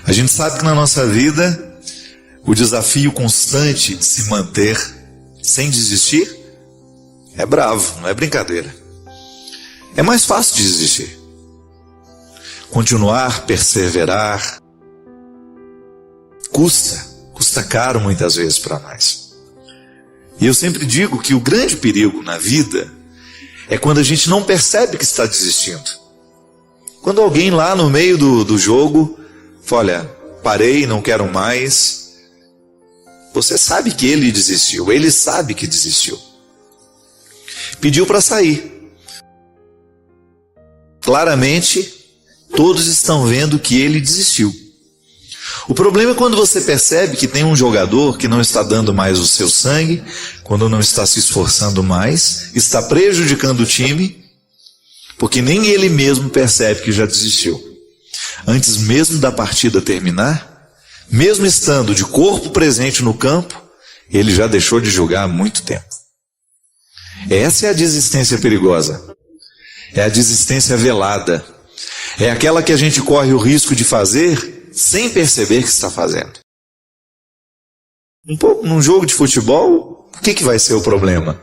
A gente sabe que na nossa vida, o desafio constante de se manter sem desistir é bravo, não é brincadeira. É mais fácil de desistir. Continuar, perseverar, custa caro muitas vezes para nós. E eu sempre digo que o grande perigo na vida é quando a gente não percebe que está desistindo. Quando alguém lá no meio do jogo fala, olha, parei, não quero mais. Você sabe que ele desistiu, ele sabe que desistiu. Pediu para sair. Claramente, todos estão vendo que ele desistiu. O problema é quando você percebe que tem um jogador que não está dando mais o seu sangue, quando não está se esforçando mais, está prejudicando o time, porque nem ele mesmo percebe que já desistiu. Antes mesmo da partida terminar, mesmo estando de corpo presente no campo, ele já deixou de jogar há muito tempo. Essa é a desistência perigosa. É a desistência velada. É aquela que a gente corre o risco de fazer sem perceber que está fazendo. Num jogo de futebol, o que vai ser o problema?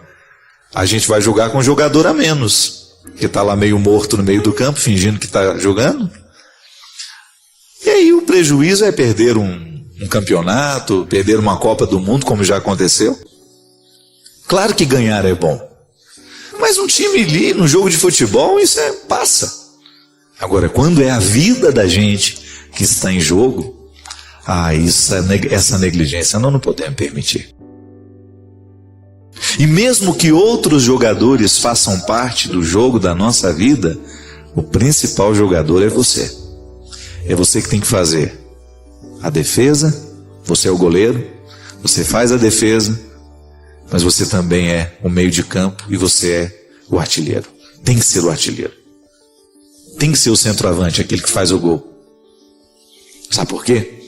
A gente vai jogar com um jogador a menos, que está lá meio morto no meio do campo, fingindo que está jogando. E aí o prejuízo é perder um campeonato, perder uma Copa do Mundo, como já aconteceu. Claro que ganhar é bom. Mas um time ali, no jogo de futebol, isso passa. Agora, quando é a vida da gente que está em jogo, essa negligência não podemos permitir. E mesmo que outros jogadores façam parte do jogo da nossa vida, o principal jogador é você. É você que tem que fazer a defesa, você é o goleiro, você faz a defesa, mas você também é o meio de campo e você é o artilheiro. Tem que ser o artilheiro. Tem que ser o centroavante, aquele que faz o gol. Sabe por quê?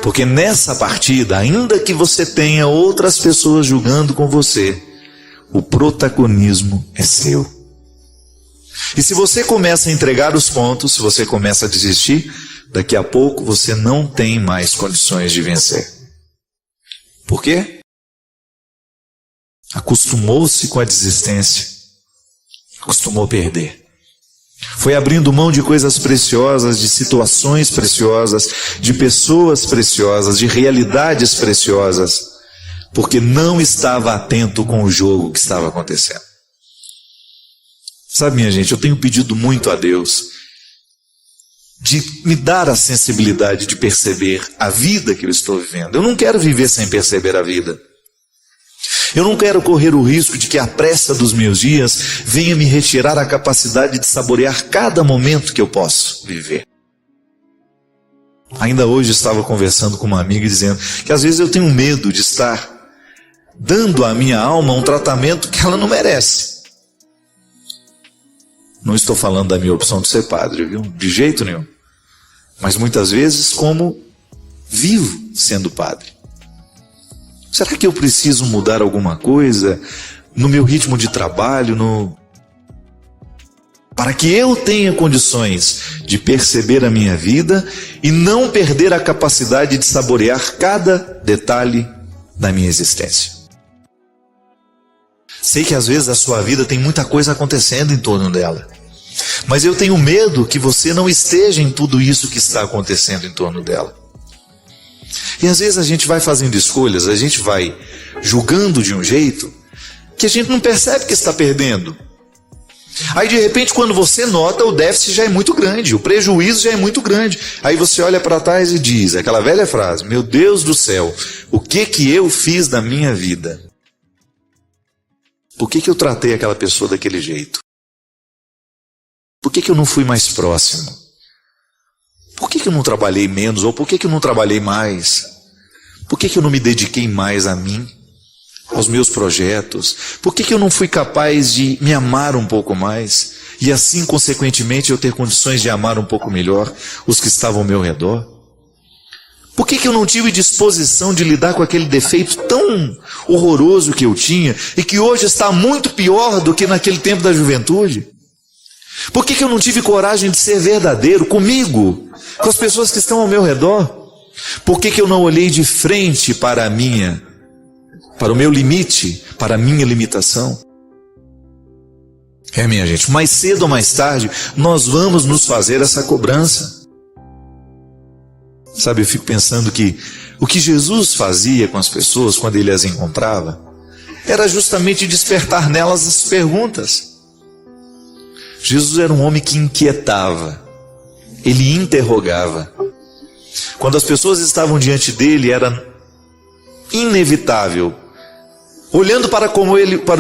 Porque nessa partida, ainda que você tenha outras pessoas jogando com você, o protagonismo é seu. E se você começa a entregar os pontos, se você começa a desistir, daqui a pouco você não tem mais condições de vencer. Por quê? Acostumou-se com a desistência. Acostumou a perder. Foi abrindo mão de coisas preciosas, de situações preciosas, de pessoas preciosas, de realidades preciosas, porque não estava atento com o jogo que estava acontecendo. Sabe, minha gente, eu tenho pedido muito a Deus de me dar a sensibilidade de perceber a vida que eu estou vivendo. Eu não quero viver sem perceber a vida. Eu não quero correr o risco de que a pressa dos meus dias venha me retirar a capacidade de saborear cada momento que eu posso viver. Ainda hoje estava conversando com uma amiga dizendo que às vezes eu tenho medo de estar dando à minha alma um tratamento que ela não merece. Não estou falando da minha opção de ser padre, viu? De jeito nenhum. Mas muitas vezes como vivo sendo padre. Será que eu preciso mudar alguma coisa no meu ritmo de trabalho, para que eu tenha condições de perceber a minha vida e não perder a capacidade de saborear cada detalhe da minha existência? Sei que às vezes a sua vida tem muita coisa acontecendo em torno dela, mas eu tenho medo que você não esteja em tudo isso que está acontecendo em torno dela. E às vezes a gente vai fazendo escolhas, a gente vai julgando de um jeito que a gente não percebe que está perdendo. Aí de repente quando você nota, o déficit já é muito grande, o prejuízo já é muito grande. Aí você olha para trás e diz, aquela velha frase, meu Deus do céu, o que eu fiz da minha vida? Por que eu tratei aquela pessoa daquele jeito? Por que eu não fui mais próximo? Por que eu não trabalhei menos? Ou por que eu não trabalhei mais? Por que eu não me dediquei mais a mim? Aos meus projetos? Por que eu não fui capaz de me amar um pouco mais? E assim, consequentemente, eu ter condições de amar um pouco melhor os que estavam ao meu redor? Por que eu não tive disposição de lidar com aquele defeito tão horroroso que eu tinha e que hoje está muito pior do que naquele tempo da juventude? Por que eu não tive coragem de ser verdadeiro comigo, com as pessoas que estão ao meu redor? Por que eu não olhei de frente para o meu limite, para a minha limitação? Minha gente, mais cedo ou mais tarde, nós vamos nos fazer essa cobrança. Sabe, eu fico pensando que o que Jesus fazia com as pessoas quando ele as encontrava, era justamente despertar nelas as perguntas. Jesus era um homem que inquietava, ele interrogava. Quando as pessoas estavam diante dele, era inevitável, olhando para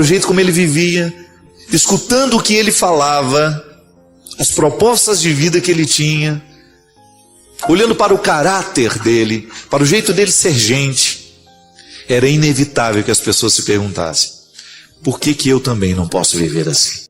o jeito como ele vivia, escutando o que ele falava, as propostas de vida que ele tinha, olhando para o caráter dele, para o jeito dele ser gente, era inevitável que as pessoas se perguntassem: por que eu também não posso viver assim?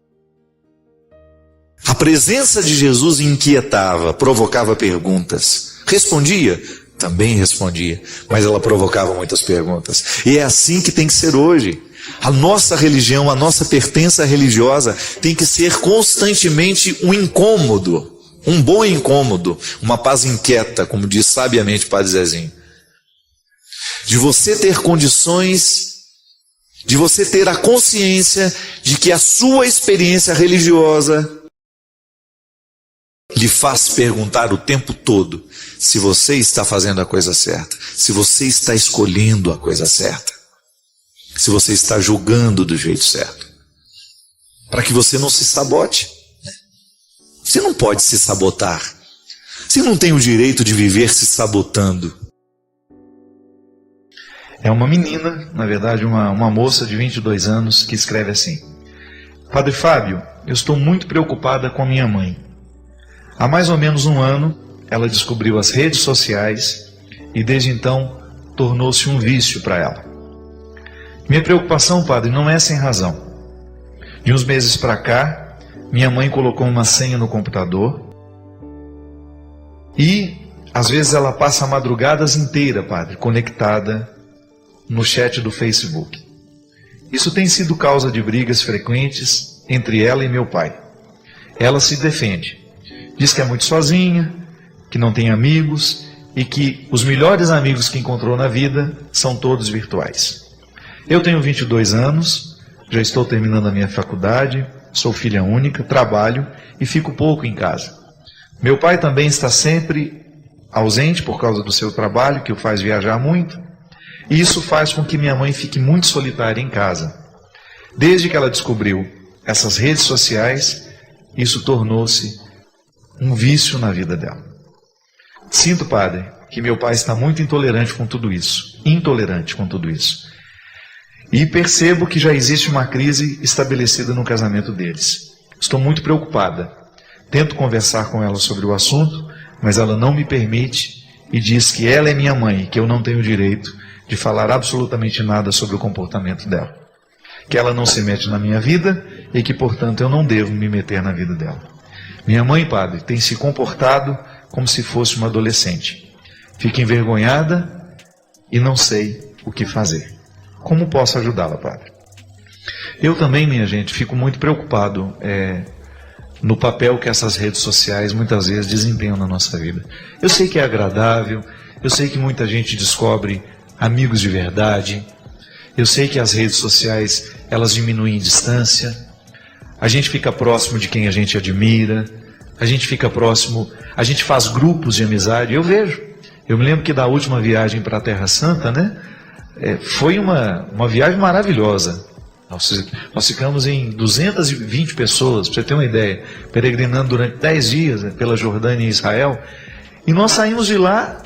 A presença de Jesus inquietava, provocava perguntas. Respondia? Também respondia, mas ela provocava muitas perguntas. E é assim que tem que ser hoje. A nossa religião, a nossa pertença religiosa tem que ser constantemente um incômodo, um bom incômodo, uma paz inquieta, como diz sabiamente o Padre Zezinho. De você ter condições, de você ter a consciência de que a sua experiência religiosa lhe faz perguntar o tempo todo se você está fazendo a coisa certa, se você está escolhendo a coisa certa, se você está julgando do jeito certo, para que você não se sabote. Você não pode se sabotar, você não tem o direito de viver se sabotando. É uma menina, na verdade uma moça de 22 anos que escreve assim: Padre Fábio, eu estou muito preocupada com a minha mãe. Há mais ou menos um ano, ela descobriu as redes sociais e desde então tornou-se um vício para ela. Minha preocupação, padre, não é sem razão. De uns meses para cá, minha mãe colocou uma senha no computador e às vezes ela passa madrugadas inteiras, padre, conectada no chat do Facebook. Isso tem sido causa de brigas frequentes entre ela e meu pai. Ela se defende. Diz que é muito sozinha, que não tem amigos e que os melhores amigos que encontrou na vida são todos virtuais. Eu tenho 22 anos, já estou terminando a minha faculdade, sou filha única, trabalho e fico pouco em casa. Meu pai também está sempre ausente por causa do seu trabalho, que o faz viajar muito, e isso faz com que minha mãe fique muito solitária em casa. Desde que ela descobriu essas redes sociais, isso tornou-se um vício na vida dela. Sinto, padre, que meu pai está muito intolerante com tudo isso. E percebo que já existe uma crise estabelecida no casamento deles. Estou muito preocupada. Tento conversar com ela sobre o assunto, mas ela não me permite e diz que ela é minha mãe e que eu não tenho direito de falar absolutamente nada sobre o comportamento dela. Que ela não se mete na minha vida e que, portanto, eu não devo me meter na vida dela. Minha mãe, padre, tem se comportado como se fosse uma adolescente. Fico envergonhada e não sei o que fazer. Como posso ajudá-la, padre? Eu também, minha gente, fico muito preocupado no papel que essas redes sociais muitas vezes desempenham na nossa vida. Eu sei que é agradável, eu sei que muita gente descobre amigos de verdade, eu sei que as redes sociais, elas diminuem distância, a gente fica próximo de quem a gente admira, a gente fica próximo, a gente faz grupos de amizade. Eu me lembro que da última viagem para a Terra Santa, né, foi uma viagem maravilhosa. Nós ficamos em 220 pessoas, para você ter uma ideia, peregrinando durante 10 dias pela Jordânia e Israel, e nós saímos de lá,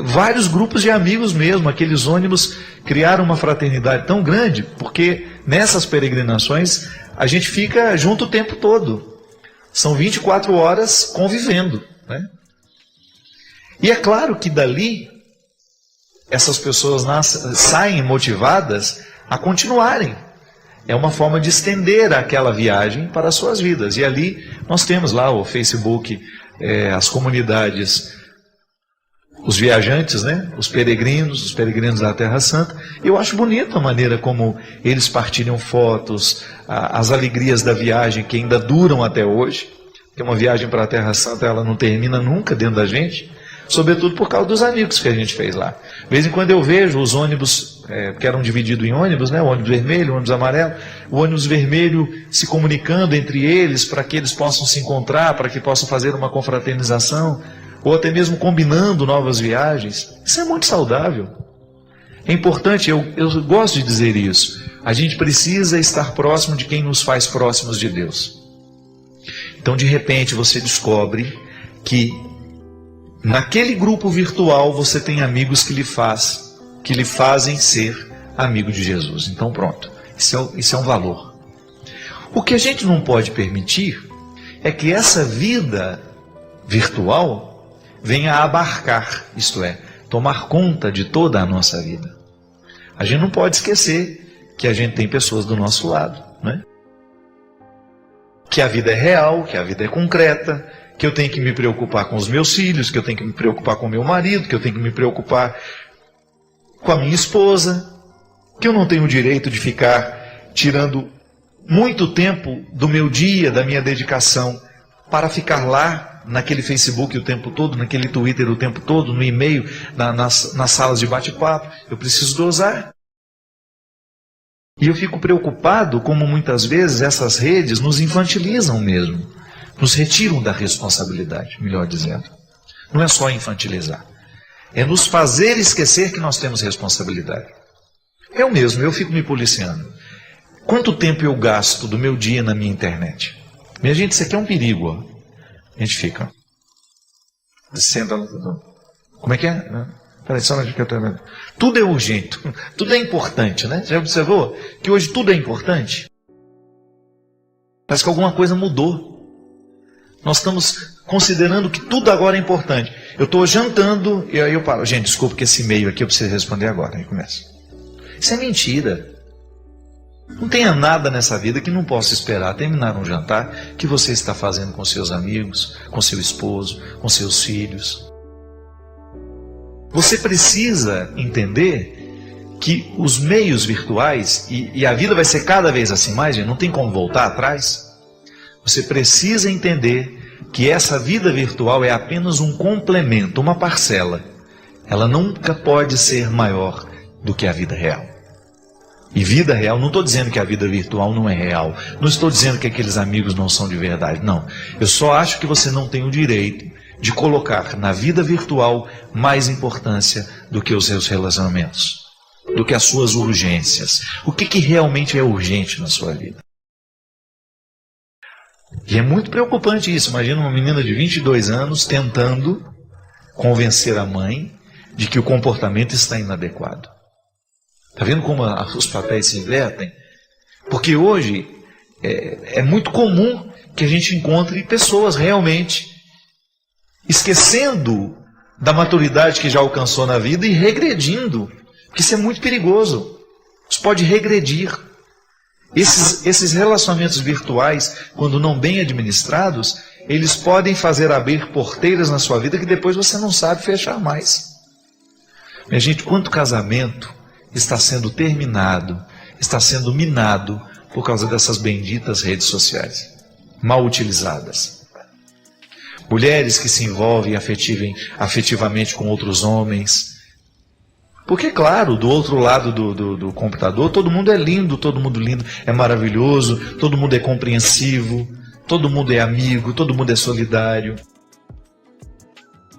vários grupos de amigos mesmo. Aqueles ônibus criaram uma fraternidade tão grande, porque nessas peregrinações a gente fica junto o tempo todo. São 24 horas convivendo, né? E é claro que dali essas pessoas saem motivadas a continuarem. É uma forma de estender aquela viagem para as suas vidas. E ali nós temos lá o Facebook, as comunidades, os viajantes, né? Os peregrinos da Terra Santa. Eu acho bonita a maneira como eles partilham fotos, as alegrias da viagem que ainda duram até hoje. Porque uma viagem para a Terra Santa, ela não termina nunca dentro da gente, sobretudo por causa dos amigos que a gente fez lá. De vez em quando eu vejo os ônibus, que eram divididos em ônibus, né? O ônibus vermelho, o ônibus amarelo, o ônibus vermelho se comunicando entre eles para que eles possam se encontrar, para que possam fazer uma confraternização, ou até mesmo combinando novas viagens. Isso é muito saudável. É importante, eu gosto de dizer isso. A gente precisa estar próximo de quem nos faz próximos de Deus. Então, de repente, você descobre que naquele grupo virtual você tem amigos que lhe fazem ser amigo de Jesus. Então, pronto. Isso é um valor. O que a gente não pode permitir é que essa vida virtual venha a abarcar, isto é, tomar conta de toda a nossa vida. A gente não pode esquecer que a gente tem pessoas do nosso lado, né? Que a vida é real, que a vida é concreta, que eu tenho que me preocupar com os meus filhos, que eu tenho que me preocupar com o meu marido, que eu tenho que me preocupar com a minha esposa, que eu não tenho o direito de ficar tirando muito tempo do meu dia, da minha dedicação, para ficar lá naquele Facebook o tempo todo, naquele Twitter o tempo todo, no e-mail, nas salas de bate-papo. Eu preciso dosar. E eu fico preocupado como muitas vezes essas redes nos infantilizam mesmo, nos retiram da responsabilidade, melhor dizendo. Não é só infantilizar, é nos fazer esquecer que nós temos responsabilidade. Eu fico me policiando. Quanto tempo eu gasto do meu dia na minha internet? Minha gente, isso aqui é um perigo, ó. A gente fica. Senta. Como é que é? Peraí, só que eu tô vendo. Tudo é urgente, tudo é importante, né? Já observou que hoje tudo é importante? Parece que alguma coisa mudou. Nós estamos considerando que tudo agora é importante. Eu estou jantando e aí eu paro. Gente, desculpa que esse e-mail aqui eu preciso responder agora. Aí começa. Isso é mentira. Não tenha nada nessa vida que não possa esperar terminar um jantar que você está fazendo com seus amigos, com seu esposo, com seus filhos. Você precisa entender que os meios virtuais, e a vida vai ser cada vez assim mais, não tem como voltar atrás. Você precisa entender que essa vida virtual é apenas um complemento, uma parcela. Ela nunca pode ser maior do que a vida real. E vida real, não estou dizendo que a vida virtual não é real. Não estou dizendo que aqueles amigos não são de verdade. Não. Eu só acho que você não tem o direito de colocar na vida virtual mais importância do que os seus relacionamentos, do que as suas urgências. O que realmente é urgente na sua vida? E é muito preocupante isso. Imagina uma menina de 22 anos tentando convencer a mãe de que o comportamento está inadequado. Está vendo como os papéis se invertem? Porque hoje é muito comum que a gente encontre pessoas realmente esquecendo da maturidade que já alcançou na vida e regredindo. Porque isso é muito perigoso. Isso pode regredir. Esses relacionamentos virtuais, quando não bem administrados, eles podem fazer abrir porteiras na sua vida que depois você não sabe fechar mais. Minha gente, quanto casamento está sendo terminado, está sendo minado por causa dessas benditas redes sociais, mal utilizadas. Mulheres que se envolvem afetivamente com outros homens. Porque, claro, do outro lado do computador, todo mundo é lindo, é maravilhoso, todo mundo é compreensivo, todo mundo é amigo, todo mundo é solidário.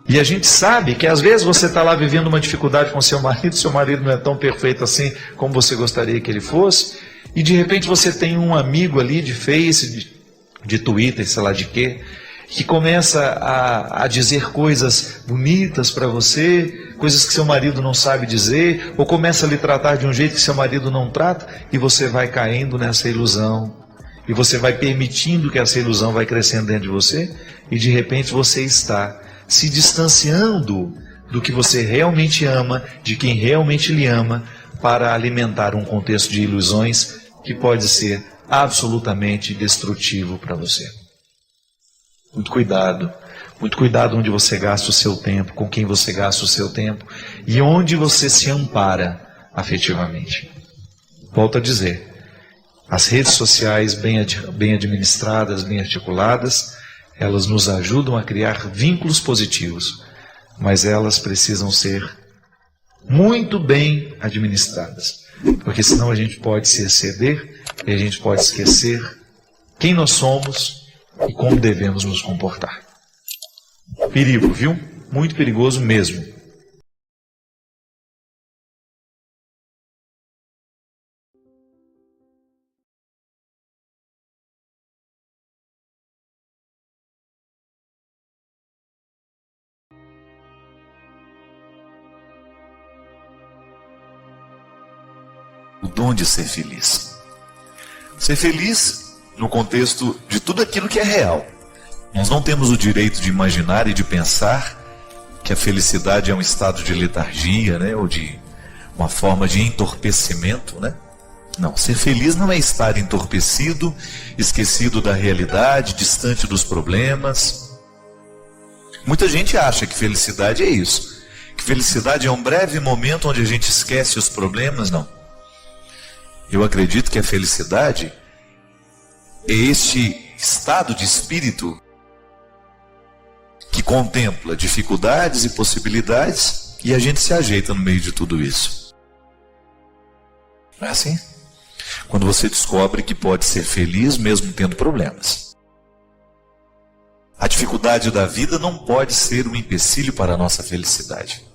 E a gente sabe que às vezes você está lá vivendo uma dificuldade com seu marido não é tão perfeito assim como você gostaria que ele fosse, e de repente você tem um amigo ali de Face, de Twitter, sei lá de quê, que começa a dizer coisas bonitas para você, coisas que seu marido não sabe dizer, ou começa a lhe tratar de um jeito que seu marido não trata, e você vai caindo nessa ilusão, e você vai permitindo que essa ilusão vai crescendo dentro de você, e de repente você está se distanciando do que você realmente ama, de quem realmente lhe ama, para alimentar um contexto de ilusões que pode ser absolutamente destrutivo para você. Muito cuidado, Muito cuidado onde você gasta o seu tempo, com quem você gasta o seu tempo e onde você se ampara afetivamente. Volto a dizer, as redes sociais bem administradas, bem articuladas, elas nos ajudam a criar vínculos positivos, mas elas precisam ser muito bem administradas, porque senão a gente pode se exceder e a gente pode esquecer quem nós somos e como devemos nos comportar. Perigo, viu? Muito perigoso mesmo. O dom de ser feliz. Ser feliz no contexto de tudo aquilo que é real. Nós não temos o direito de imaginar e de pensar que a felicidade é um estado de letargia, né? Ou de uma forma de entorpecimento, né? Não, ser feliz não é estar entorpecido, esquecido da realidade, distante dos problemas. Muita gente acha que felicidade é isso, que felicidade é um breve momento onde a gente esquece os problemas. Não. Eu acredito que a felicidade é este estado de espírito que contempla dificuldades e possibilidades e a gente se ajeita no meio de tudo isso. Não é assim? Quando você descobre que pode ser feliz mesmo tendo problemas. A dificuldade da vida não pode ser um empecilho para a nossa felicidade.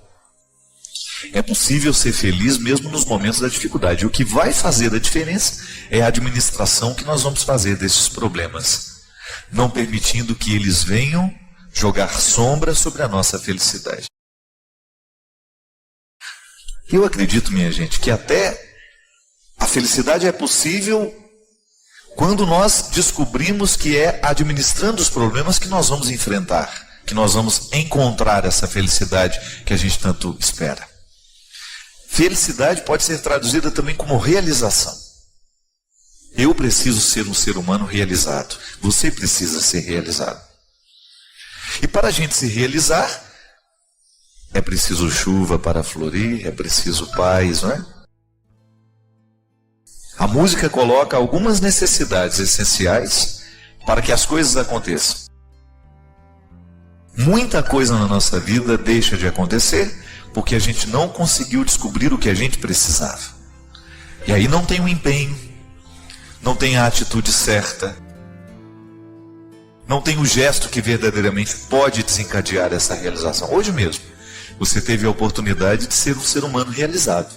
É possível ser feliz mesmo nos momentos da dificuldade. O que vai fazer a diferença é a administração que nós vamos fazer desses problemas, não permitindo que eles venham jogar sombra sobre a nossa felicidade. Eu acredito, minha gente, que até a felicidade é possível quando nós descobrimos que é administrando os problemas que nós vamos enfrentar, que nós vamos encontrar essa felicidade que a gente tanto espera. Felicidade pode ser traduzida também como realização. Eu preciso ser um ser humano realizado. Você precisa ser realizado. E para a gente se realizar, é preciso chuva para florir, é preciso paz, não é? A música coloca algumas necessidades essenciais para que as coisas aconteçam. Muita coisa na nossa vida deixa de acontecer porque a gente não conseguiu descobrir o que a gente precisava. E aí não tem o empenho, não tem a atitude certa, não tem o gesto que verdadeiramente pode desencadear essa realização. Hoje mesmo, você teve a oportunidade de ser um ser humano realizado.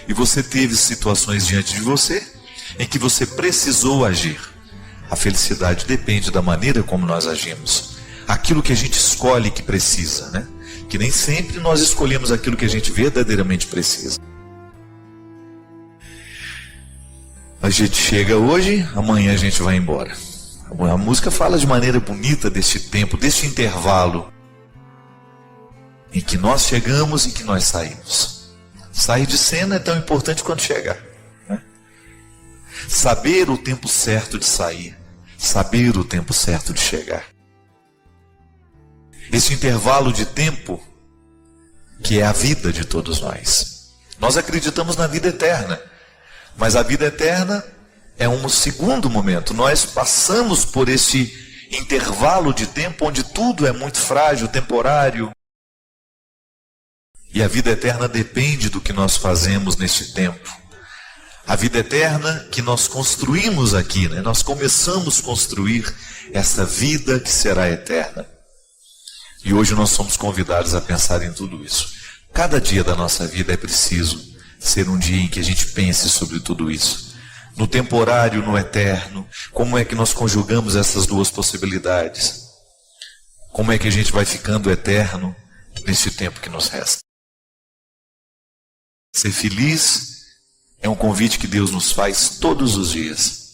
E você teve situações diante de você em que você precisou agir. A felicidade depende da maneira como nós agimos. Aquilo que a gente escolhe que precisa, né? Que nem sempre nós escolhemos aquilo que a gente verdadeiramente precisa. A gente chega hoje, amanhã a gente vai embora. A música fala de maneira bonita deste tempo, deste intervalo em que nós chegamos e que nós saímos. Sair de cena é tão importante quanto chegar, né? Saber o tempo certo de sair, saber o tempo certo de chegar. Esse intervalo de tempo que é a vida de todos nós. Nós acreditamos na vida eterna, mas a vida eterna é um segundo momento. Nós passamos por esse intervalo de tempo onde tudo é muito frágil, temporário. E a vida eterna depende do que nós fazemos neste tempo. A vida eterna que nós construímos aqui, né? Nós começamos a construir essa vida que será eterna. E hoje nós somos convidados a pensar em tudo isso. Cada dia da nossa vida é preciso ser um dia em que a gente pense sobre tudo isso. No temporário, no eterno. Como é que nós conjugamos essas duas possibilidades? Como é que a gente vai ficando eterno nesse tempo que nos resta? Ser feliz é um convite que Deus nos faz todos os dias.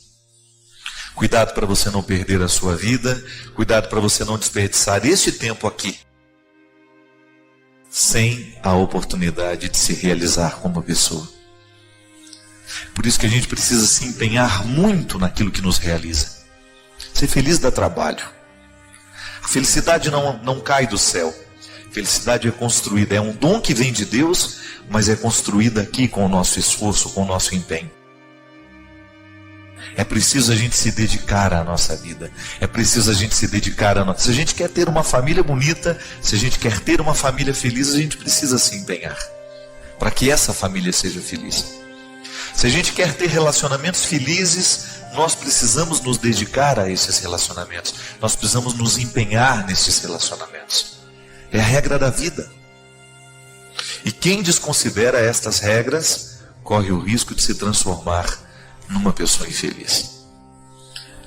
Cuidado para você não perder a sua vida, cuidado para você não desperdiçar este tempo aqui, sem a oportunidade de se realizar como pessoa. Por isso que a gente precisa se empenhar muito naquilo que nos realiza. Ser feliz dá trabalho. Felicidade não cai do céu. Felicidade é construída, é um dom que vem de Deus, mas é construída aqui com o nosso esforço, com o nosso empenho. É preciso a gente se dedicar à nossa vida. É preciso a gente se dedicar à nossa... Se a gente quer ter uma família bonita, se a gente quer ter uma família feliz, a gente precisa se empenhar para que essa família seja feliz. Se a gente quer ter relacionamentos felizes, nós precisamos nos dedicar a esses relacionamentos. Nós precisamos nos empenhar nesses relacionamentos. É a regra da vida. E quem desconsidera estas regras, corre o risco de se transformar numa pessoa infeliz.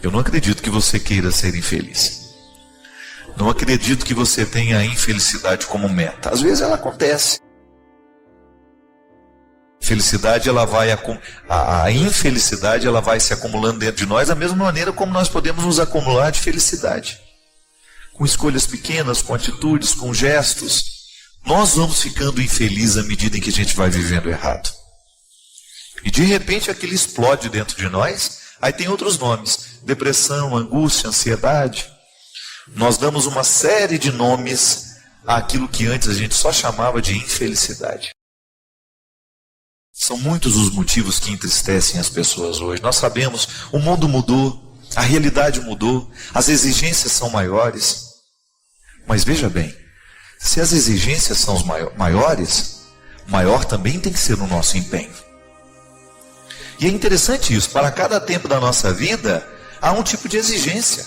Eu não acredito que você queira ser infeliz. Não acredito que você tenha a infelicidade como meta. Às vezes ela acontece. A infelicidade ela vai se acumulando dentro de nós da mesma maneira como nós podemos nos acumular de felicidade. Com escolhas pequenas, com atitudes, com gestos. Nós vamos ficando infelizes à medida em que a gente vai vivendo errado. E de repente aquilo explode dentro de nós. Aí tem outros nomes: depressão, angústia, ansiedade. Nós damos uma série de nomes àquilo que antes a gente só chamava de infelicidade. São muitos os motivos que entristecem as pessoas hoje. Nós sabemos, o mundo mudou, a realidade mudou, as exigências são maiores. Mas veja bem, se as exigências são maiores, maior também tem que ser o nosso empenho. E é interessante isso, para cada tempo da nossa vida, há um tipo de exigência.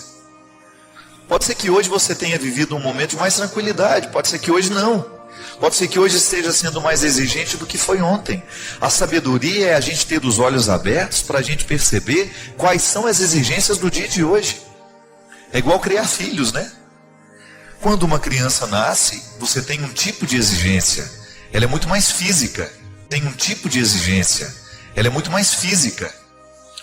Pode ser que hoje você tenha vivido um momento de mais tranquilidade, pode ser que hoje não. Pode ser que hoje esteja sendo mais exigente do que foi ontem. A sabedoria é a gente ter os olhos abertos para a gente perceber quais são as exigências do dia de hoje. É igual criar filhos, né? Quando uma criança nasce, você tem um tipo de exigência. Ela é muito mais física. Tem um tipo de exigência. Ela é muito mais física.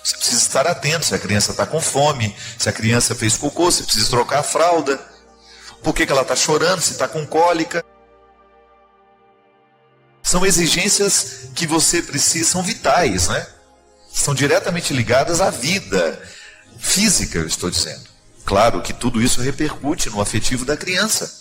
Você precisa estar atento se a criança está com fome, se a criança fez cocô, você precisa trocar a fralda. Por que ela está chorando, se está com cólica. São exigências que você precisa, são vitais, né? São diretamente ligadas à vida física, eu estou dizendo. Claro que tudo isso repercute no afetivo da criança.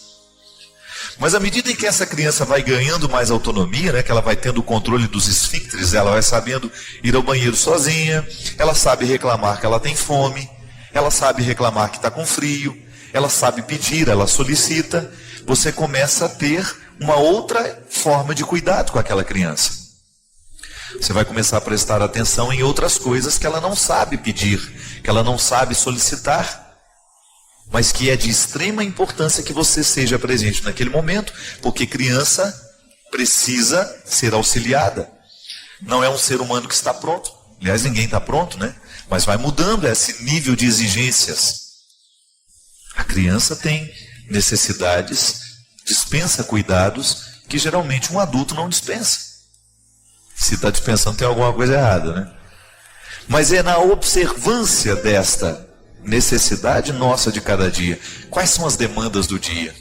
Mas à medida em que essa criança vai ganhando mais autonomia, né, que ela vai tendo o controle dos esfíncteres, ela vai sabendo ir ao banheiro sozinha, ela sabe reclamar que ela tem fome, ela sabe reclamar que está com frio, ela sabe pedir, ela solicita, você começa a ter uma outra forma de cuidado com aquela criança. Você vai começar a prestar atenção em outras coisas que ela não sabe pedir, que ela não sabe solicitar, mas que é de extrema importância que você seja presente naquele momento, porque criança precisa ser auxiliada. Não é um ser humano que está pronto. Aliás, ninguém está pronto, né? Mas vai mudando esse nível de exigências. A criança tem necessidades, dispensa cuidados que geralmente um adulto não dispensa. Se está dispensando, tem alguma coisa errada, né? Mas é na observância desta necessidade nossa de cada dia. Quais são as demandas do dia?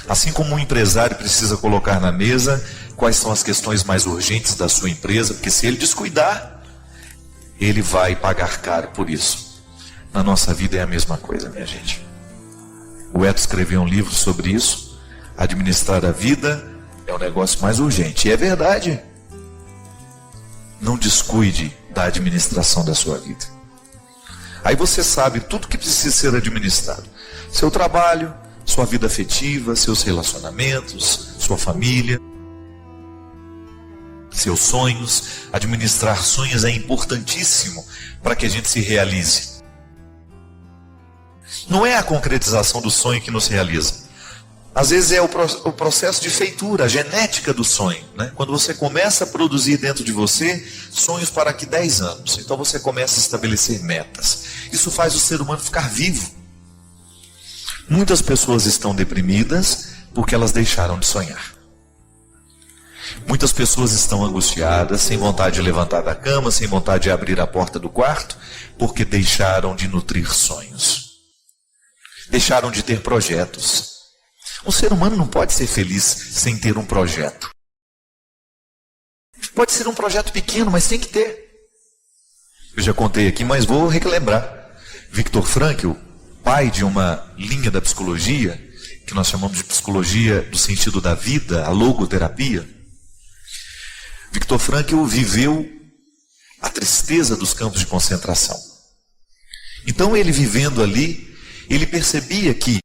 Assim como um empresário precisa colocar na mesa quais são as questões mais urgentes da sua empresa, porque se ele descuidar, ele vai pagar caro por isso. Na nossa vida é a mesma coisa, minha gente. O Eto escreveu um livro sobre isso. Administrar a vida é o negócio mais urgente. E é verdade. Não descuide da administração da sua vida. Aí você sabe tudo que precisa ser administrado. Seu trabalho, sua vida afetiva, seus relacionamentos, sua família, seus sonhos. Administrar sonhos é importantíssimo para que a gente se realize. Não é a concretização do sonho que nos realiza. Às vezes é o processo de feitura, a genética do sonho, né? Quando você começa a produzir dentro de você sonhos para aqui 10 anos. Então você começa a estabelecer metas. Isso faz o ser humano ficar vivo. Muitas pessoas estão deprimidas porque elas deixaram de sonhar. Muitas pessoas estão angustiadas, sem vontade de levantar da cama, sem vontade de abrir a porta do quarto, porque deixaram de nutrir sonhos. Deixaram de ter projetos. Um ser humano não pode ser feliz sem ter um projeto. Pode ser um projeto pequeno, mas tem que ter. Eu já contei aqui, mas vou relembrar. Viktor Frankl, pai de uma linha da psicologia, que nós chamamos de psicologia do sentido da vida, a logoterapia. Viktor Frankl viveu a tristeza dos campos de concentração. Então ele vivendo ali, ele percebia que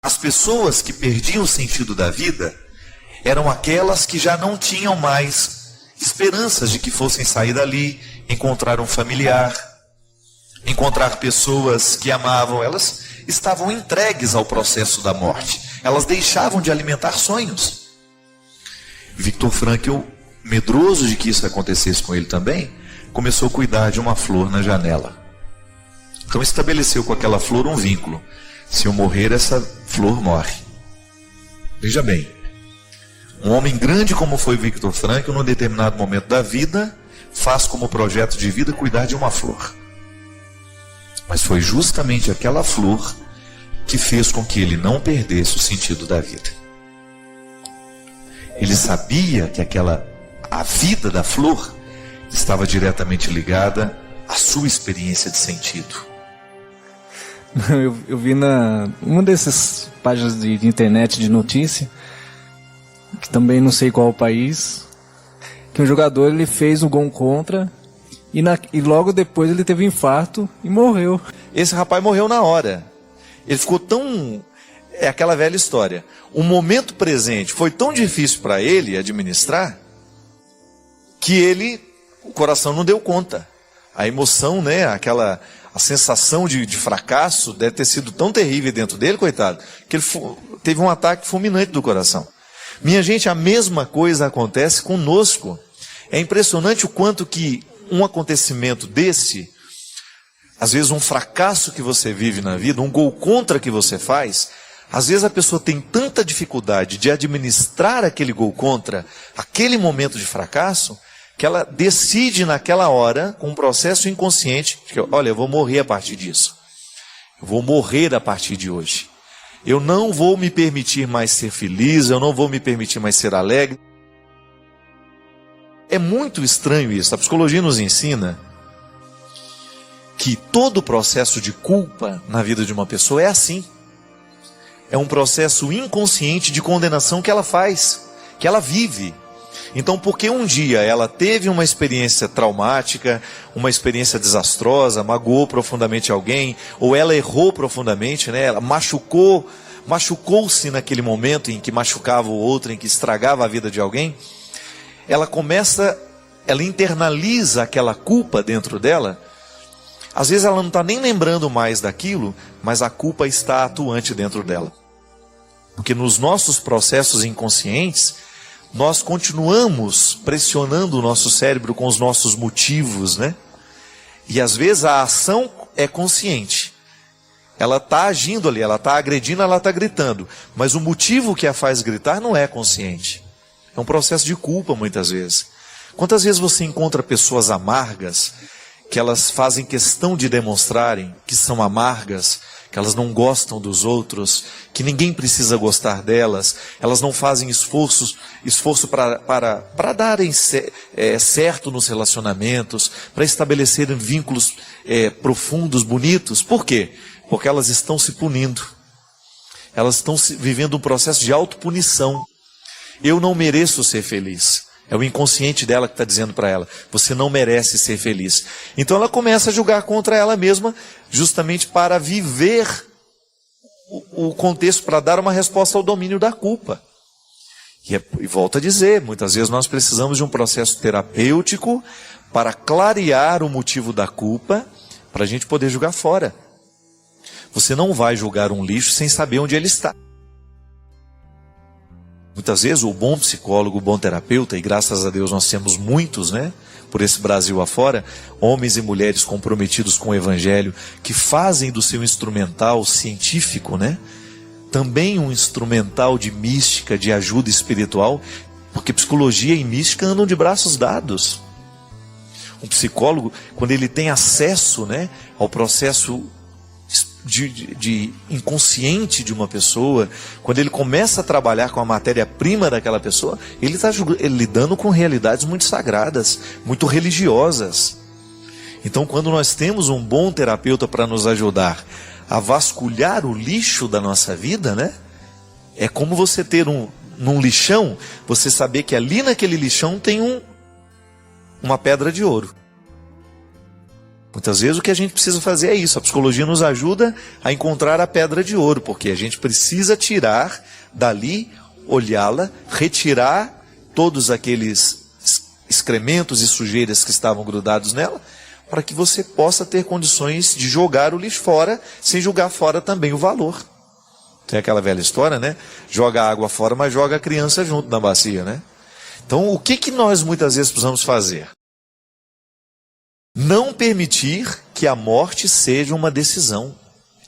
as pessoas que perdiam o sentido da vida eram aquelas que já não tinham mais esperanças de que fossem sair dali, encontrar um familiar, encontrar pessoas que amavam. Elas estavam entregues ao processo da morte. Elas deixavam de alimentar sonhos. Viktor Frankl, medroso de que isso acontecesse com ele também, começou a cuidar de uma flor na janela. Então estabeleceu com aquela flor um vínculo. Se eu morrer, essa flor morre. Veja bem, um homem grande como foi Viktor Frankl, num determinado momento da vida, faz como projeto de vida cuidar de uma flor. Mas foi justamente aquela flor que fez com que ele não perdesse o sentido da vida. Ele sabia que a vida da flor estava diretamente ligada à sua experiência de sentido. Eu vi uma dessas páginas de internet de notícia, que também não sei qual o país, que um jogador ele fez um gol contra e logo depois ele teve um infarto e morreu. Esse rapaz morreu na hora. Ele ficou tão... É aquela velha história. O momento presente foi tão difícil para ele administrar que o coração não deu conta. A emoção, né? A sensação de fracasso deve ter sido tão terrível dentro dele, coitado, que ele teve um ataque fulminante do coração. Minha gente, a mesma coisa acontece conosco. É impressionante o quanto que um acontecimento desse, às vezes um fracasso que você vive na vida, um gol contra que você faz, às vezes a pessoa tem tanta dificuldade de administrar aquele gol contra, aquele momento de fracasso, que ela decide naquela hora, com um processo inconsciente, que, olha, eu vou morrer a partir disso. Eu vou morrer a partir de hoje. Eu não vou me permitir mais ser feliz, eu não vou me permitir mais ser alegre. É muito estranho isso. A psicologia nos ensina que todo o processo de culpa na vida de uma pessoa é assim. É um processo inconsciente de condenação que ela faz, que ela vive. Então, porque um dia ela teve uma experiência traumática, uma experiência desastrosa, magoou profundamente alguém, ou ela errou profundamente, né? Ela machucou-se naquele momento em que machucava o outro, em que estragava a vida de alguém, ela internaliza aquela culpa dentro dela. Às vezes ela não está nem lembrando mais daquilo, mas a culpa está atuante dentro dela. Porque nos nossos processos inconscientes, nós continuamos pressionando o nosso cérebro com os nossos motivos, né? E às vezes a ação é consciente. Ela está agindo ali, ela está agredindo, ela está gritando. Mas o motivo que a faz gritar não é consciente. É um processo de culpa muitas vezes. Quantas vezes você encontra pessoas amargas, que elas fazem questão de demonstrarem que são amargas, que elas não gostam dos outros, que ninguém precisa gostar delas, elas não fazem esforço para darem certo nos relacionamentos, para estabelecerem vínculos profundos, bonitos. Por quê? Porque elas estão se punindo. Elas estão vivendo um processo de autopunição. Eu não mereço ser feliz. É o inconsciente dela que está dizendo para ela, você não merece ser feliz. Então ela começa a julgar contra ela mesma, justamente para viver o contexto, para dar uma resposta ao domínio da culpa. E volto a dizer, muitas vezes nós precisamos de um processo terapêutico para clarear o motivo da culpa, para a gente poder julgar fora. Você não vai julgar um lixo sem saber onde ele está. Muitas vezes o bom psicólogo, o bom terapeuta, e graças a Deus nós temos muitos, né, por esse Brasil afora, homens e mulheres comprometidos com o Evangelho, que fazem do seu instrumental científico, né, também um instrumental de mística, de ajuda espiritual, porque psicologia e mística andam de braços dados. Um psicólogo, quando ele tem acesso, né, ao processo de inconsciente de uma pessoa, quando ele começa a trabalhar com a matéria-prima daquela pessoa, ele está lidando com realidades muito sagradas, muito religiosas. Então, quando nós temos um bom terapeuta para nos ajudar a vasculhar o lixo da nossa vida, né? É como você ter num lixão, você saber que ali naquele lixão tem uma pedra de ouro. Muitas vezes o que a gente precisa fazer é isso. A psicologia nos ajuda a encontrar a pedra de ouro, porque a gente precisa tirar dali, olhá-la, retirar todos aqueles excrementos e sujeiras que estavam grudados nela, para que você possa ter condições de jogar o lixo fora, sem jogar fora também o valor. Tem aquela velha história, né? Joga a água fora, mas joga a criança junto na bacia, né? Então, o que nós muitas vezes precisamos fazer? Não permitir que a morte seja uma decisão.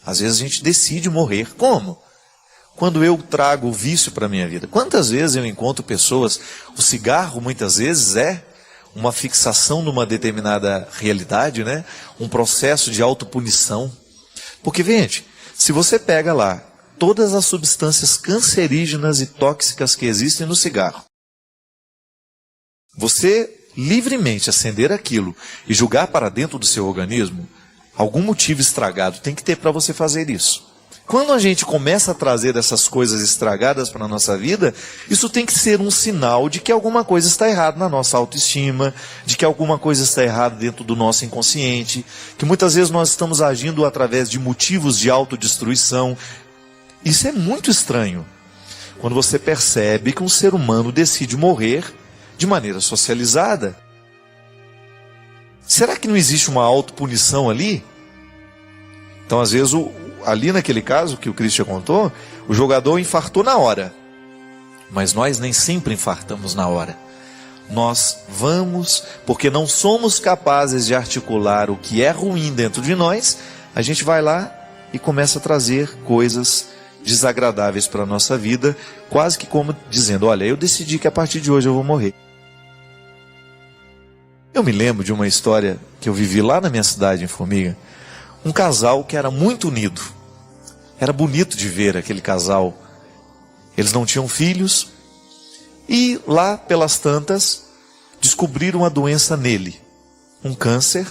Às vezes a gente decide morrer. Como? Quando eu trago o vício para a minha vida. Quantas vezes eu encontro pessoas, o cigarro muitas vezes é uma fixação numa determinada realidade, né? Um processo de autopunição. Porque, gente, se você pega lá todas as substâncias cancerígenas e tóxicas que existem no cigarro, você livremente acender aquilo e jogar para dentro do seu organismo, algum motivo estragado tem que ter para você fazer isso. Quando a gente começa a trazer essas coisas estragadas para a nossa vida, isso tem que ser um sinal de que alguma coisa está errada na nossa autoestima, de que alguma coisa está errada dentro do nosso inconsciente, que muitas vezes nós estamos agindo através de motivos de autodestruição. Isso é muito estranho. Quando você percebe que um ser humano decide morrer de maneira socializada. Será que não existe uma autopunição ali? Então, às vezes, ali naquele caso que o Christian contou, o jogador infartou na hora. Mas nós nem sempre infartamos na hora. Nós vamos, porque não somos capazes de articular o que é ruim dentro de nós, a gente vai lá e começa a trazer coisas desagradáveis para a nossa vida, quase que como dizendo, olha, eu decidi que a partir de hoje eu vou morrer. Eu me lembro de uma história que eu vivi lá na minha cidade, em Formiga, um casal que era muito unido. Era bonito de ver aquele casal. Eles não tinham filhos e lá pelas tantas descobriram uma doença nele, um câncer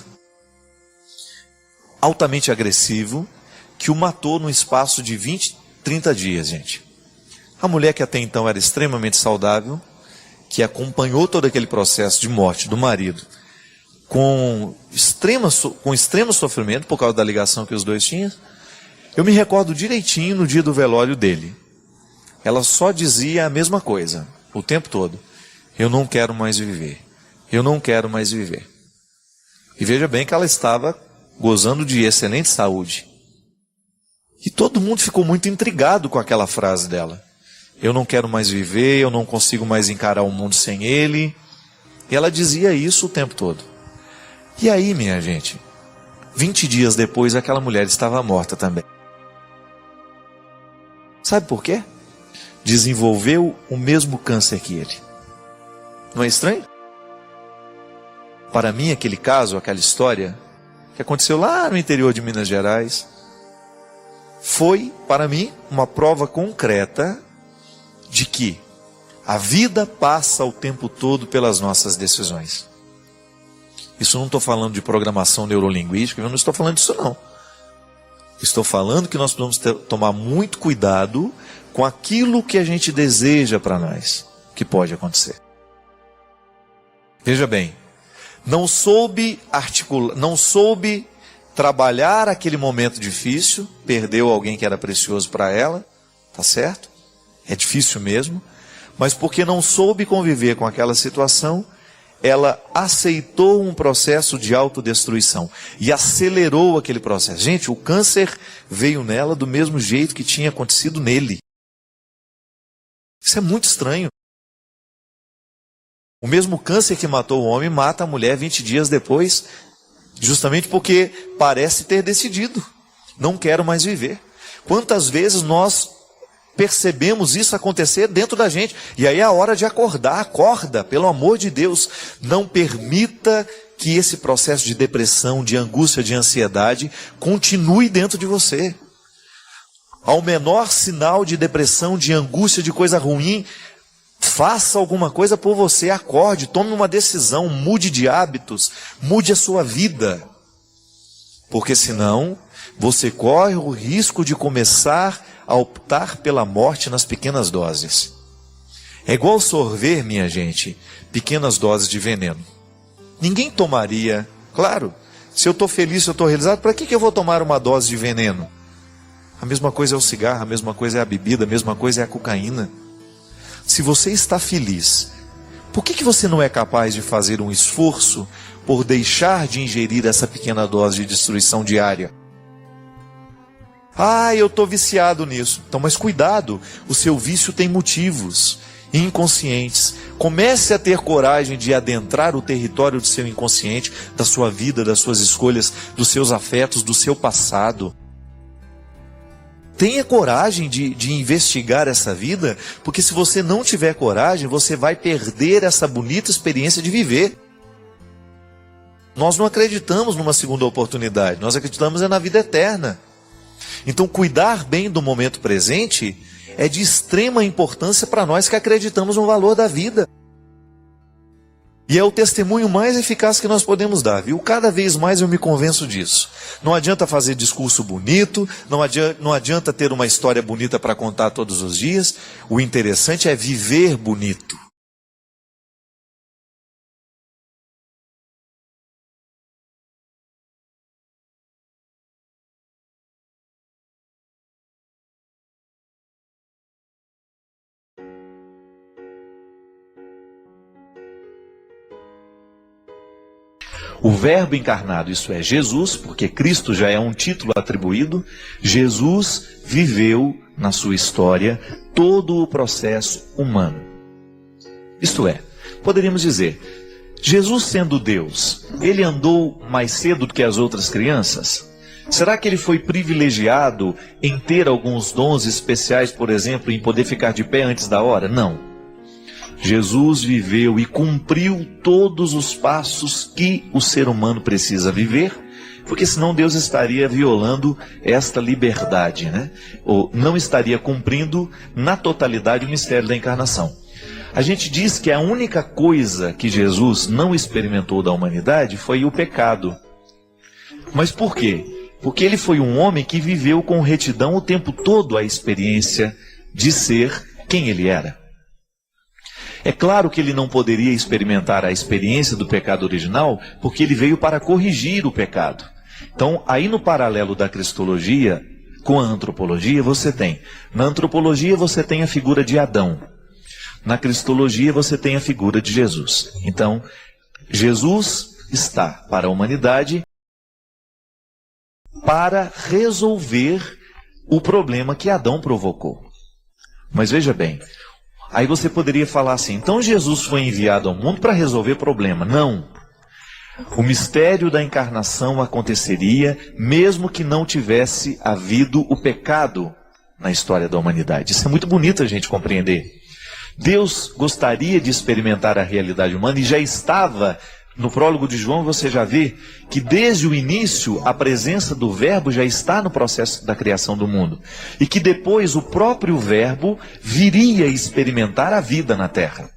altamente agressivo que o matou no espaço de 30 dias, gente. A mulher que até então era extremamente saudável, que acompanhou todo aquele processo de morte do marido com extremo sofrimento por causa da ligação que os dois tinham. Eu me recordo direitinho no dia do velório dele. Ela só dizia a mesma coisa o tempo todo. Eu não quero mais viver. Eu não quero mais viver. E veja bem que ela estava gozando de excelente saúde. E todo mundo ficou muito intrigado com aquela frase dela. Eu não quero mais viver, eu não consigo mais encarar o mundo sem ele. E ela dizia isso o tempo todo. E aí, minha gente, 20 dias depois aquela mulher estava morta também. Sabe por quê? Desenvolveu o mesmo câncer que ele. Não é estranho? Para mim, aquele caso, aquela história que aconteceu lá no interior de Minas Gerais, foi, para mim, uma prova concreta de que a vida passa o tempo todo pelas nossas decisões. Isso não estou falando de programação neurolinguística, eu não estou falando disso não. Estou falando que nós precisamos tomar muito cuidado com aquilo que a gente deseja para nós, que pode acontecer. Veja bem, não soube trabalhar aquele momento difícil, perdeu alguém que era precioso para ela, tá certo? É difícil mesmo, mas porque não soube conviver com aquela situação, ela aceitou um processo de autodestruição e acelerou aquele processo. Gente, o câncer veio nela do mesmo jeito que tinha acontecido nele. Isso é muito estranho. O mesmo câncer que matou o homem mata a mulher 20 dias depois, justamente porque parece ter decidido. Não quero mais viver. Quantas vezes nós percebemos isso acontecer dentro da gente? E aí é a hora de acordar. Acorda, pelo amor de Deus. Não permita que esse processo de depressão, de angústia, de ansiedade continue dentro de você. Ao menor sinal de depressão, de angústia, de coisa ruim, faça alguma coisa por você, acorde, tome uma decisão, mude de hábitos, mude a sua vida. porque senão você corre o risco de começar a optar pela morte nas pequenas doses. É igual sorver, minha gente, pequenas doses de veneno. Ninguém tomaria, claro, se eu estou feliz, se eu estou realizado, para que eu vou tomar uma dose de veneno? A mesma coisa é o cigarro, a mesma coisa é a bebida, a mesma coisa é a cocaína. Se você está feliz, por que você não é capaz de fazer um esforço por deixar de ingerir essa pequena dose de destruição diária? Ah, eu estou viciado nisso. Então, mas cuidado, o seu vício tem motivos inconscientes. Comece a ter coragem de adentrar o território do seu inconsciente, da sua vida, das suas escolhas, dos seus afetos, do seu passado. Tenha coragem de investigar essa vida, porque se você não tiver coragem, você vai perder essa bonita experiência de viver. Nós não acreditamos numa segunda oportunidade, nós acreditamos na vida eterna. Então, cuidar bem do momento presente é de extrema importância para nós que acreditamos no valor da vida. E é o testemunho mais eficaz que nós podemos dar, viu? Cada vez mais eu me convenço disso. Não adianta fazer discurso bonito, não adianta ter uma história bonita para contar todos os dias. O interessante é viver bonito. O Verbo encarnado, isso é, Jesus, porque Cristo já é um título atribuído, Jesus viveu na sua história todo o processo humano. Isto é, poderíamos dizer, Jesus sendo Deus, ele andou mais cedo do que as outras crianças? Será que ele foi privilegiado em ter alguns dons especiais, por exemplo, em poder ficar de pé antes da hora? Não. Jesus viveu e cumpriu todos os passos que o ser humano precisa viver, porque senão Deus estaria violando esta liberdade, né? Ou não estaria cumprindo na totalidade o mistério da encarnação. A gente diz que a única coisa que Jesus não experimentou da humanidade foi o pecado. Mas por quê? Porque ele foi um homem que viveu com retidão o tempo todo a experiência de ser quem ele era. É claro que ele não poderia experimentar a experiência do pecado original, porque ele veio para corrigir o pecado. Então, aí no paralelo da cristologia com a antropologia, na antropologia você tem a figura de Adão. Na cristologia você tem a figura de Jesus. Então, Jesus está para a humanidade para resolver o problema que Adão provocou. Mas veja bem, aí você poderia falar assim, então Jesus foi enviado ao mundo para resolver problema. Não. O mistério da encarnação aconteceria mesmo que não tivesse havido o pecado na história da humanidade. Isso é muito bonito a gente compreender. Deus gostaria de experimentar a realidade humana e já estava, no prólogo de João você já vê que desde o início a presença do Verbo já está no processo da criação do mundo. E que depois o próprio Verbo viria experimentar a vida na Terra.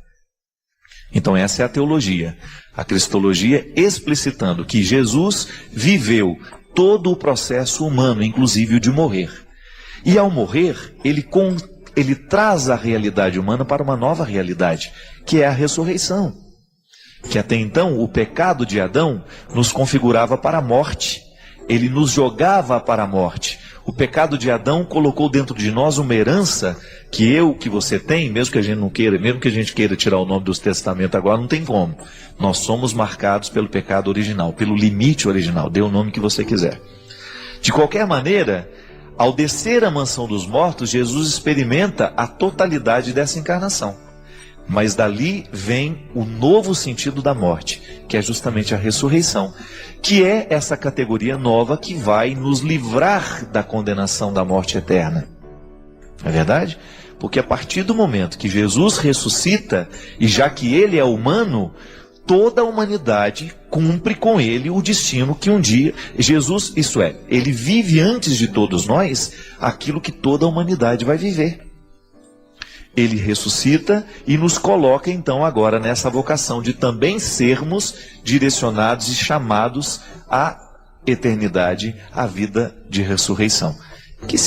Então essa é a teologia. A cristologia explicitando que Jesus viveu todo o processo humano, inclusive o de morrer. E ao morrer, ele traz a realidade humana para uma nova realidade, que é a ressurreição. Que até então o pecado de Adão nos configurava para a morte. Ele nos jogava para a morte. O pecado de Adão colocou dentro de nós uma herança que você tem, mesmo que a gente não queira, mesmo que a gente queira tirar o nome dos testamentos agora, não tem como. Nós somos marcados pelo pecado original, pelo limite original, dê o nome que você quiser. De qualquer maneira, ao descer à mansão dos mortos, Jesus experimenta a totalidade dessa encarnação. Mas dali vem o novo sentido da morte, que é justamente a ressurreição, que é essa categoria nova que vai nos livrar da condenação da morte eterna. Não é verdade? Porque a partir do momento que Jesus ressuscita, e já que ele é humano, toda a humanidade cumpre com ele o destino que um dia Jesus, isso é, ele vive antes de todos nós aquilo que toda a humanidade vai viver. Ele ressuscita e nos coloca então agora nessa vocação de também sermos direcionados e chamados a eternidade, a vida de ressurreição. Que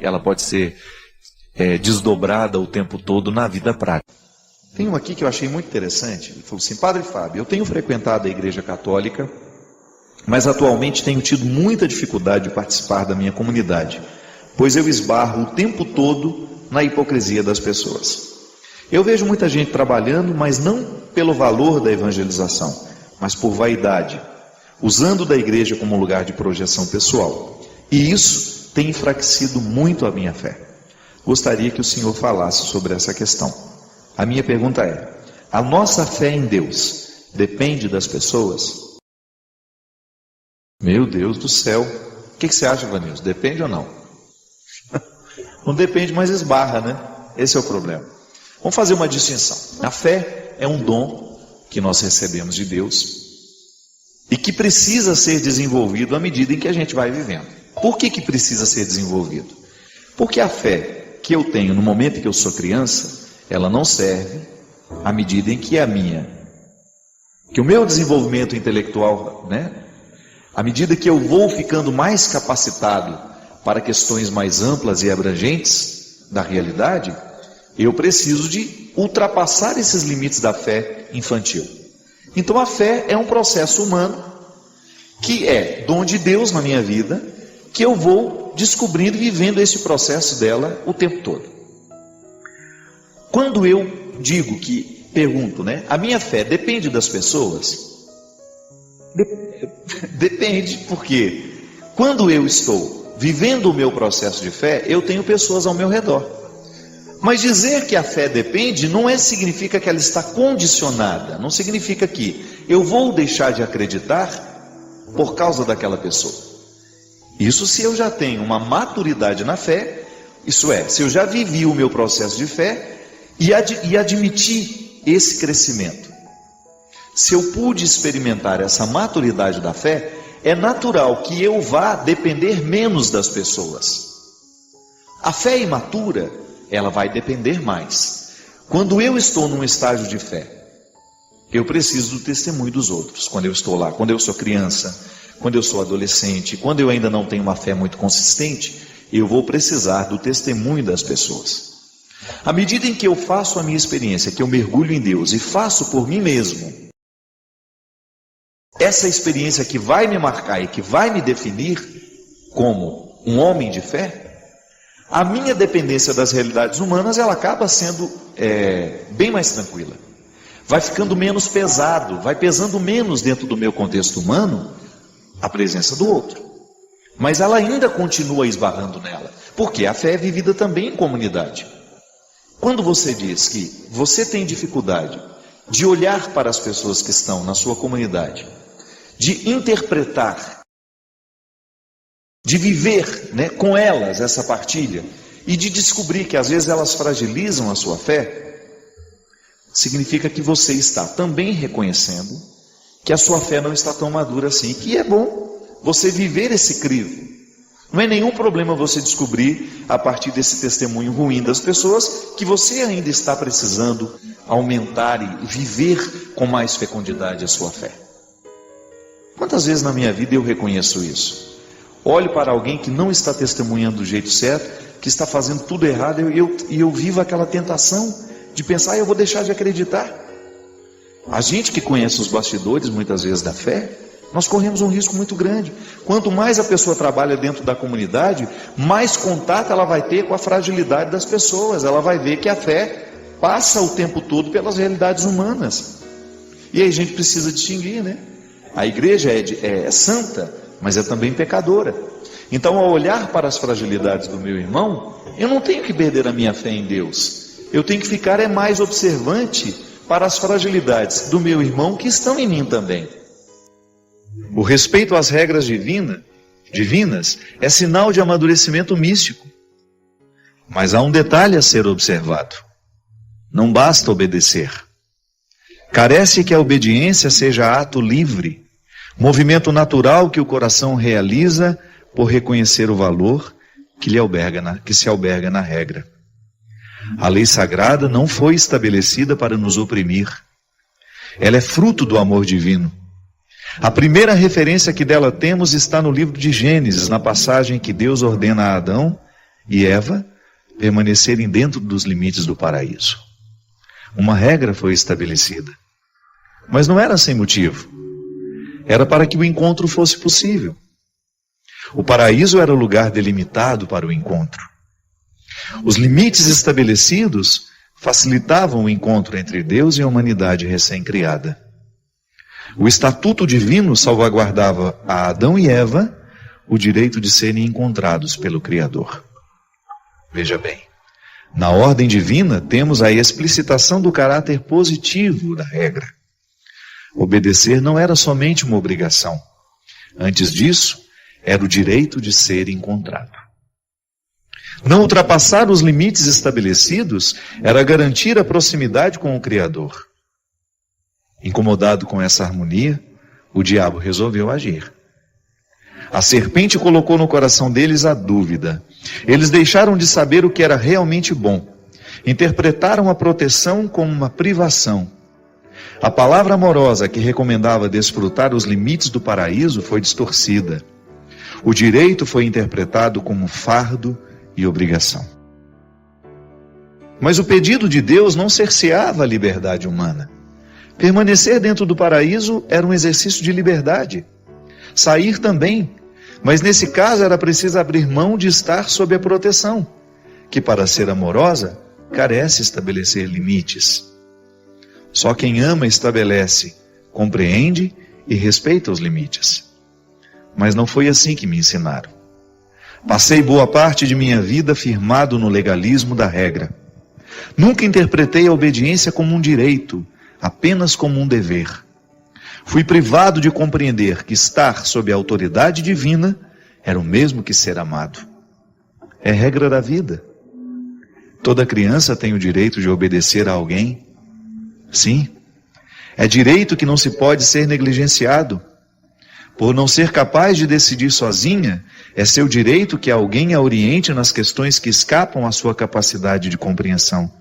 ela pode ser desdobrada o tempo todo na vida prática. Tem um aqui que eu achei muito interessante. Ele falou assim: Padre Fábio, eu tenho frequentado a Igreja Católica, mas atualmente tenho tido muita dificuldade de participar da minha comunidade, pois eu esbarro o tempo todo na hipocrisia das pessoas. Eu vejo muita gente trabalhando, mas não pelo valor da evangelização, mas por vaidade, usando da igreja como lugar de projeção pessoal. E isso tem enfraquecido muito a minha fé. Gostaria que o senhor falasse sobre essa questão. A minha pergunta é: a nossa fé em Deus depende das pessoas? Meu Deus do céu. O que você acha, Vanilson? Depende ou não? Não depende, mas esbarra, né? Esse é o problema. Vamos fazer uma distinção. A fé é um dom que nós recebemos de Deus e que precisa ser desenvolvido à medida em que a gente vai vivendo. Por que precisa ser desenvolvido? Porque a fé que eu tenho no momento em que eu sou criança, ela não serve à medida em que que o meu desenvolvimento intelectual, à medida que eu vou ficando mais capacitado para questões mais amplas e abrangentes da realidade, eu preciso de ultrapassar esses limites da fé infantil. Então a fé é um processo humano que é dom de Deus na minha vida, que eu vou descobrindo e vivendo esse processo dela o tempo todo. Quando eu pergunto, a minha fé depende das pessoas? Depende, porque quando eu estou vivendo o meu processo de fé, eu tenho pessoas ao meu redor. Mas dizer que a fé depende não significa que ela está condicionada, não significa que eu vou deixar de acreditar por causa daquela pessoa. Isso se eu já tenho uma maturidade na fé, isso é, se eu já vivi o meu processo de fé e admiti esse crescimento. Se eu pude experimentar essa maturidade da fé, é natural que eu vá depender menos das pessoas. A fé imatura, ela vai depender mais. Quando eu estou num estágio de fé, eu preciso do testemunho dos outros. Quando eu estou lá, quando eu sou criança, quando eu sou adolescente, quando eu ainda não tenho uma fé muito consistente, eu vou precisar do testemunho das pessoas. À medida em que eu faço a minha experiência, que eu mergulho em Deus e faço por mim mesmo, essa experiência que vai me marcar e que vai me definir como um homem de fé, a minha dependência das realidades humanas, ela acaba sendo bem mais tranquila. Vai ficando menos pesado, vai pesando menos dentro do meu contexto humano a presença do outro. Mas ela ainda continua esbarrando nela, porque a fé é vivida também em comunidade. Quando você diz que você tem dificuldade de olhar para as pessoas que estão na sua comunidade, de interpretar, de viver com elas essa partilha e de descobrir que às vezes elas fragilizam a sua fé, significa que você está também reconhecendo que a sua fé não está tão madura assim, que é bom você viver esse crivo. Não é nenhum problema você descobrir, a partir desse testemunho ruim das pessoas, que você ainda está precisando aumentar e viver com mais fecundidade a sua fé. Quantas vezes na minha vida eu reconheço isso? Olho para alguém que não está testemunhando do jeito certo, que está fazendo tudo errado, e eu vivo aquela tentação de pensar: eu vou deixar de acreditar. A gente que conhece os bastidores, muitas vezes, da fé, nós corremos um risco muito grande. Quanto mais a pessoa trabalha dentro da comunidade, mais contato ela vai ter com a fragilidade das pessoas. Ela vai ver que a fé passa o tempo todo pelas realidades humanas. E aí a gente precisa distinguir, A igreja é santa, mas é também pecadora. Então, ao olhar para as fragilidades do meu irmão, eu não tenho que perder a minha fé em Deus. Eu tenho que ficar mais observante para as fragilidades do meu irmão que estão em mim também. O respeito às regras divinas é sinal de amadurecimento místico. Mas há um detalhe a ser observado. Não basta obedecer. Carece que a obediência seja ato livre, movimento natural que o coração realiza por reconhecer o valor que se alberga na regra. A lei sagrada não foi estabelecida para nos oprimir. Ela é fruto do amor divino. A primeira referência que dela temos está no livro de Gênesis, na passagem que Deus ordena a Adão e Eva permanecerem dentro dos limites do paraíso. Uma regra foi estabelecida, mas não era sem motivo. Era para que o encontro fosse possível. O paraíso era o lugar delimitado para o encontro. Os limites estabelecidos facilitavam o encontro entre Deus e a humanidade recém-criada. O estatuto divino salvaguardava a Adão e Eva o direito de serem encontrados pelo Criador. Veja bem, na ordem divina temos a explicitação do caráter positivo da regra. Obedecer não era somente uma obrigação. Antes disso, era o direito de ser encontrado. Não ultrapassar os limites estabelecidos era garantir a proximidade com o Criador. Incomodado com essa harmonia, o diabo resolveu agir. A serpente colocou no coração deles a dúvida. Eles deixaram de saber o que era realmente bom. Interpretaram a proteção como uma privação. A palavra amorosa que recomendava desfrutar os limites do paraíso foi distorcida. O direito foi interpretado como fardo e obrigação. Mas o pedido de Deus não cerceava a liberdade humana. Permanecer dentro do paraíso era um exercício de liberdade. Sair também, mas nesse caso era preciso abrir mão de estar sob a proteção, que para ser amorosa carece estabelecer limites. Só quem ama estabelece, compreende e respeita os limites. Mas não foi assim que me ensinaram. Passei boa parte de minha vida firmado no legalismo da regra. Nunca interpretei a obediência como um direito, apenas como um dever. Fui privado de compreender que estar sob a autoridade divina era o mesmo que ser amado. É regra da vida. Toda criança tem o direito de obedecer a alguém. Sim, é direito que não se pode ser negligenciado. Por não ser capaz de decidir sozinha, é seu direito que alguém a oriente nas questões que escapam à sua capacidade de compreensão.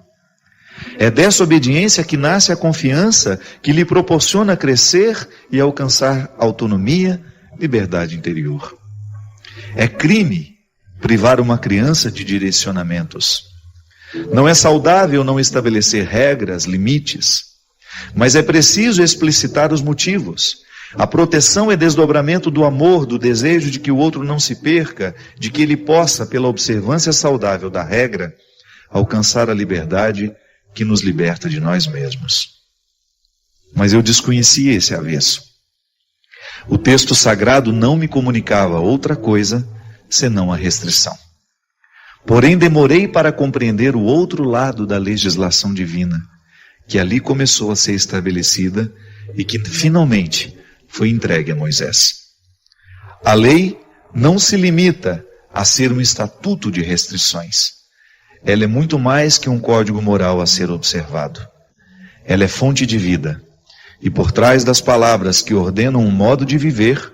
É dessa obediência que nasce a confiança que lhe proporciona crescer e alcançar autonomia, liberdade interior. É crime privar uma criança de direcionamentos. Não é saudável não estabelecer regras, limites, mas é preciso explicitar os motivos. A proteção é desdobramento do amor, do desejo de que o outro não se perca, de que ele possa, pela observância saudável da regra, alcançar a liberdade que nos liberta de nós mesmos. Mas eu desconhecia esse avesso. O texto sagrado não me comunicava outra coisa senão a restrição. Porém, demorei para compreender o outro lado da legislação divina, que ali começou a ser estabelecida e que finalmente foi entregue a Moisés. A lei não se limita a ser um estatuto de restrições. Ela é muito mais que um código moral a ser observado. Ela é fonte de vida. E por trás das palavras que ordenam um modo de viver,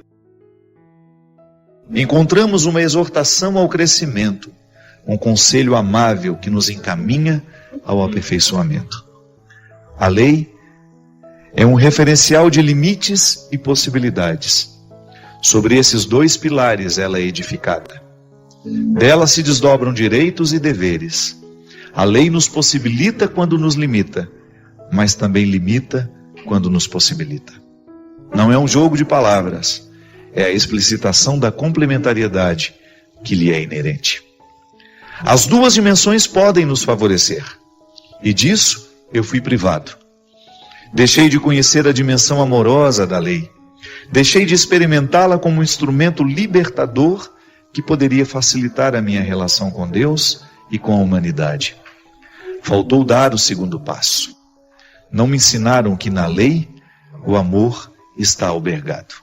encontramos uma exortação ao crescimento, um conselho amável que nos encaminha ao aperfeiçoamento. A lei é um referencial de limites e possibilidades. Sobre esses dois pilares ela é edificada. Dela se desdobram direitos e deveres. A lei nos possibilita quando nos limita, mas também limita quando nos possibilita. Não é um jogo de palavras, é a explicitação da complementariedade que lhe é inerente. As duas dimensões podem nos favorecer, e disso eu fui privado. Deixei de conhecer a dimensão amorosa da lei. Deixei de experimentá-la como um instrumento libertador que poderia facilitar a minha relação com Deus e com a humanidade. Faltou dar o segundo passo. Não me ensinaram que na lei o amor está albergado.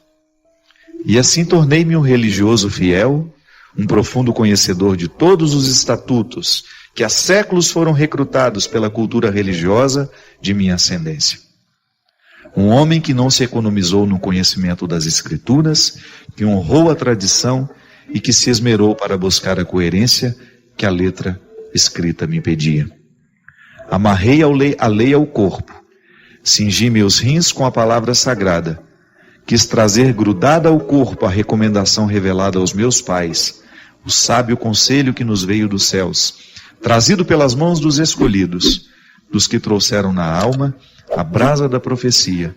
E assim tornei-me um religioso fiel, um profundo conhecedor de todos os estatutos que há séculos foram recrutados pela cultura religiosa de minha ascendência. Um homem que não se economizou no conhecimento das Escrituras, que honrou a tradição e que se esmerou para buscar a coerência que a letra escrita me pedia. Amarrei a lei ao corpo, cingi meus rins com a palavra sagrada, Quis trazer grudada ao corpo a recomendação revelada aos meus pais, o sábio conselho que nos veio dos céus, trazido pelas mãos dos escolhidos, dos que trouxeram na alma a brasa da profecia,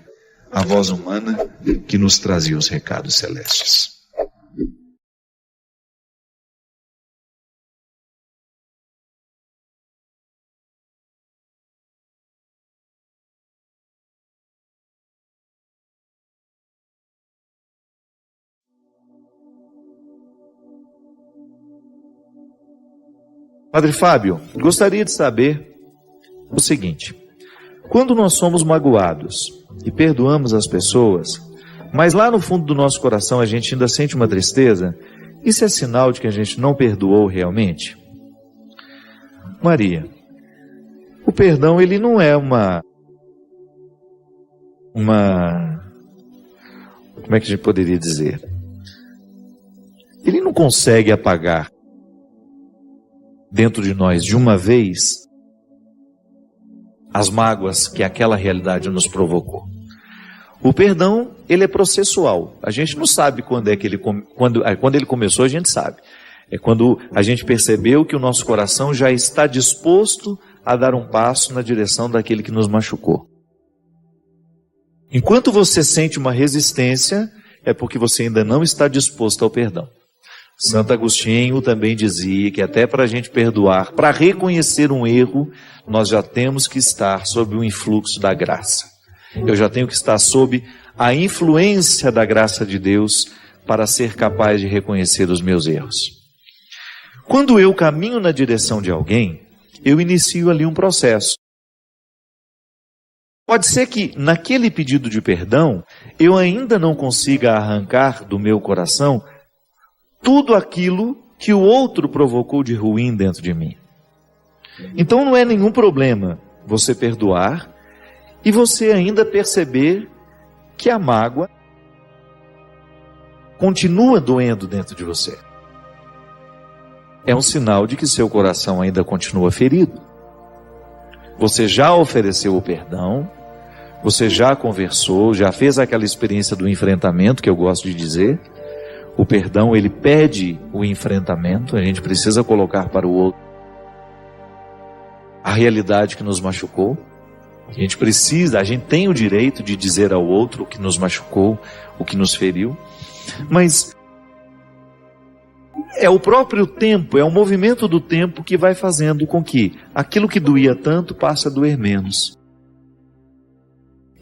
a voz humana que nos trazia os recados celestes. Padre Fábio, gostaria de saber o seguinte: quando nós somos magoados e perdoamos as pessoas, mas lá no fundo do nosso coração a gente ainda sente uma tristeza, isso é sinal de que a gente não perdoou realmente? Maria, o perdão ele não é uma como é que a gente poderia dizer? Ele não consegue apagar dentro de nós de uma vez as mágoas que aquela realidade nos provocou. O perdão, ele é processual. A gente não sabe quando ele começou, a gente sabe. É quando a gente percebeu que o nosso coração já está disposto a dar um passo na direção daquele que nos machucou. Enquanto você sente uma resistência, é porque você ainda não está disposto ao perdão. Santo Agostinho também dizia que até para a gente perdoar, para reconhecer um erro, nós já temos que estar sob o influxo da graça. Eu já tenho que estar sob a influência da graça de Deus para ser capaz de reconhecer os meus erros. Quando eu caminho na direção de alguém, eu inicio ali um processo. Pode ser que naquele pedido de perdão, eu ainda não consiga arrancar do meu coração tudo aquilo que o outro provocou de ruim dentro de mim. Então não é nenhum problema você perdoar e você ainda perceber que a mágoa continua doendo dentro de você. É um sinal de que seu coração ainda continua ferido. Você já ofereceu o perdão, você já conversou, já fez aquela experiência do enfrentamento que eu gosto de dizer. O perdão, ele pede o enfrentamento, a gente precisa colocar para o outro a realidade que nos machucou. A gente tem o direito de dizer ao outro o que nos machucou, o que nos feriu. Mas é o próprio tempo, é o movimento do tempo que vai fazendo com que aquilo que doía tanto passe a doer menos.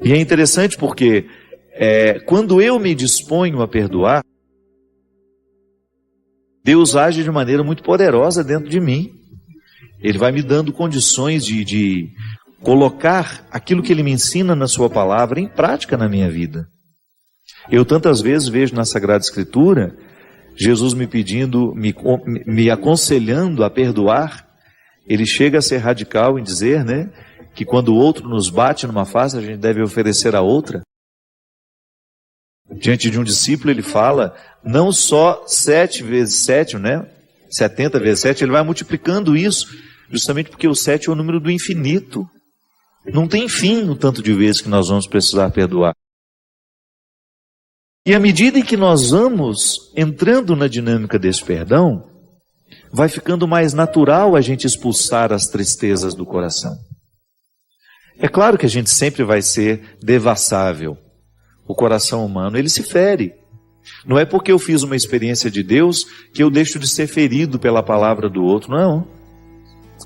E é interessante porque quando eu me disponho a perdoar, Deus age de maneira muito poderosa dentro de mim. Ele vai me dando condições de colocar aquilo que Ele me ensina na sua palavra em prática na minha vida. Eu tantas vezes vejo na Sagrada Escritura Jesus me pedindo, me aconselhando a perdoar. Ele chega a ser radical em dizer, que quando o outro nos bate numa face, a gente deve oferecer a outra. Diante de um discípulo, ele fala, não só 7 vezes 7, 70 vezes 7, ele vai multiplicando isso, justamente porque o 7 é o número do infinito. Não tem fim o tanto de vezes que nós vamos precisar perdoar. E à medida em que nós vamos entrando na dinâmica desse perdão, vai ficando mais natural a gente expulsar as tristezas do coração. É claro que a gente sempre vai ser devassável. O coração humano, ele se fere. Não é porque eu fiz uma experiência de Deus que eu deixo de ser ferido pela palavra do outro, não.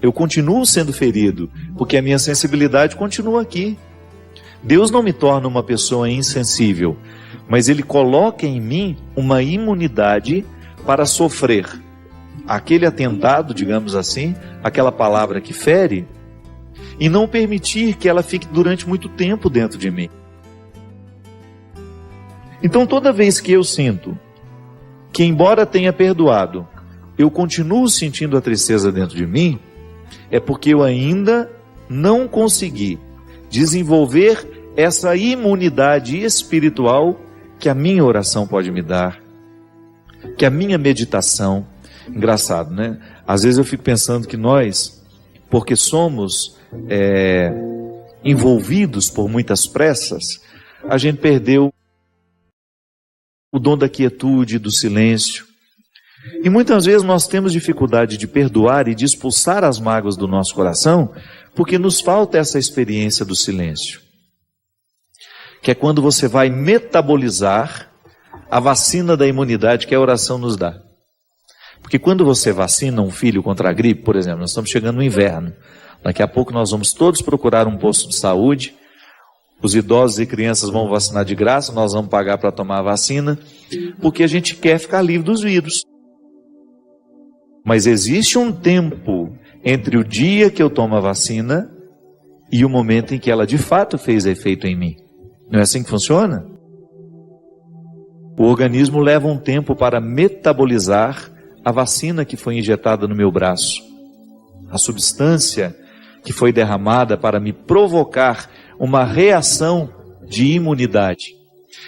Eu continuo sendo ferido, porque a minha sensibilidade continua aqui. Deus não me torna uma pessoa insensível, mas Ele coloca em mim uma imunidade para sofrer aquele atentado, digamos assim, aquela palavra que fere, e não permitir que ela fique durante muito tempo dentro de mim. Então toda vez que eu sinto que, embora tenha perdoado, eu continuo sentindo a tristeza dentro de mim, é porque eu ainda não consegui desenvolver essa imunidade espiritual que a minha oração pode me dar, que a minha meditação. Engraçado, Às vezes eu fico pensando que nós, porque somos envolvidos por muitas pressas, a gente perdeu o dom da quietude, do silêncio. E muitas vezes nós temos dificuldade de perdoar e de expulsar as mágoas do nosso coração, porque nos falta essa experiência do silêncio. Que é quando você vai metabolizar a vacina da imunidade que a oração nos dá. Porque quando você vacina um filho contra a gripe, por exemplo, nós estamos chegando no inverno. Daqui a pouco nós vamos todos procurar um posto de saúde. Os idosos e crianças vão vacinar de graça, nós vamos pagar para tomar a vacina, porque a gente quer ficar livre dos vírus. Mas existe um tempo entre o dia que eu tomo a vacina e o momento em que ela de fato fez efeito em mim. Não é assim que funciona? O organismo leva um tempo para metabolizar a vacina que foi injetada no meu braço. A substância que foi derramada para me provocar uma reação de imunidade.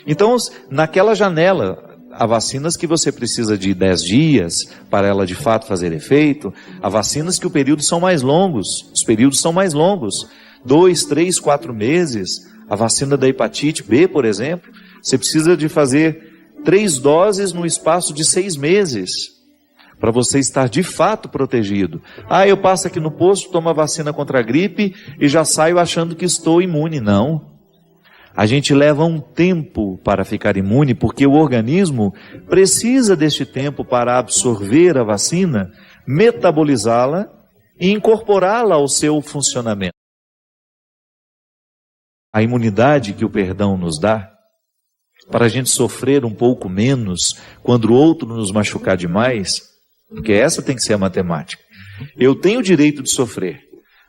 Então, naquela janela, há vacinas que você precisa de 10 dias para ela de fato fazer efeito. Há vacinas que os períodos são mais longos. 2, 3, 4 meses. A vacina da hepatite B, por exemplo, você precisa de fazer 3 doses no espaço de 6 meses. Para você estar de fato protegido. Eu passo aqui no posto, tomo a vacina contra a gripe e já saio achando que estou imune. Não. A gente leva um tempo para ficar imune, porque o organismo precisa deste tempo para absorver a vacina, metabolizá-la e incorporá-la ao seu funcionamento. A imunidade que o perdão nos dá, para a gente sofrer um pouco menos quando o outro nos machucar demais, porque essa tem que ser a matemática. Eu tenho o direito de sofrer,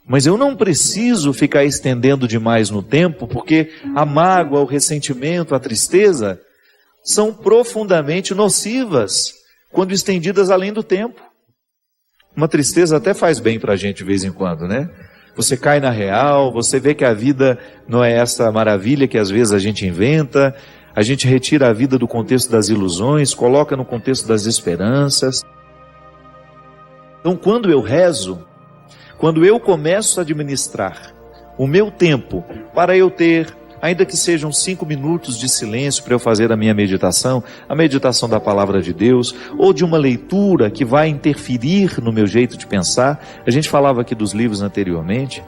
mas eu não preciso ficar estendendo demais no tempo, porque a mágoa, o ressentimento, a tristeza são profundamente nocivas quando estendidas além do tempo. Uma tristeza até faz bem para a gente de vez em quando, né? Você cai na real, você vê que a vida não é essa maravilha que às vezes a gente inventa, a gente retira a vida do contexto das ilusões, coloca no contexto das esperanças. Então, quando eu rezo, quando eu começo a administrar o meu tempo para eu ter, ainda que sejam 5 minutos de silêncio para eu fazer a minha meditação, a meditação da palavra de Deus, ou de uma leitura que vai interferir no meu jeito de pensar, a gente falava aqui dos livros anteriormente,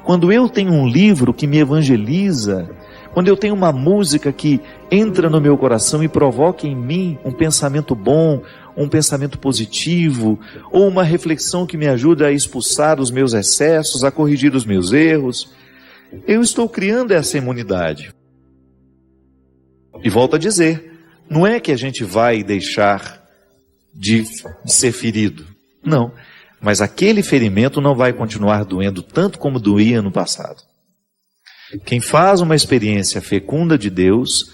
quando eu tenho um livro que me evangeliza, quando eu tenho uma música que entra no meu coração e provoca em mim um pensamento bom, um pensamento positivo, ou uma reflexão que me ajuda a expulsar os meus excessos, a corrigir os meus erros, eu estou criando essa imunidade. E volto a dizer, não é que a gente vai deixar de ser ferido, não, mas aquele ferimento não vai continuar doendo tanto como doía no passado. Quem faz uma experiência fecunda de Deus,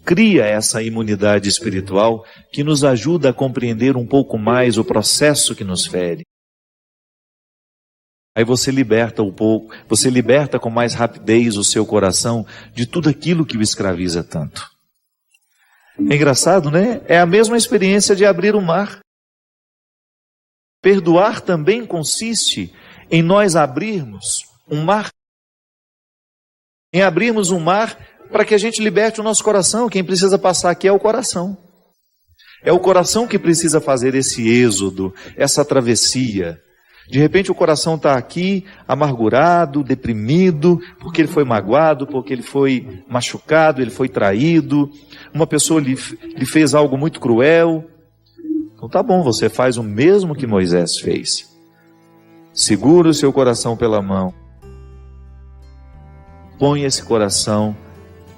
cria essa imunidade espiritual que nos ajuda a compreender um pouco mais o processo que nos fere. Aí você liberta um pouco, você liberta com mais rapidez o seu coração de tudo aquilo que o escraviza tanto. É engraçado, né? É a mesma experiência de abrir o mar. Perdoar também consiste em nós abrirmos um mar. Em abrirmos um mar para que a gente liberte o nosso coração. Quem precisa passar aqui é o coração. É o coração que precisa fazer esse êxodo, essa travessia. De repente o coração está aqui, amargurado, deprimido, porque ele foi magoado, porque ele foi machucado, ele foi traído, uma pessoa lhe fez algo muito cruel. Então tá bom, você faz o mesmo que Moisés fez. Segura o seu coração pela mão. Põe esse coração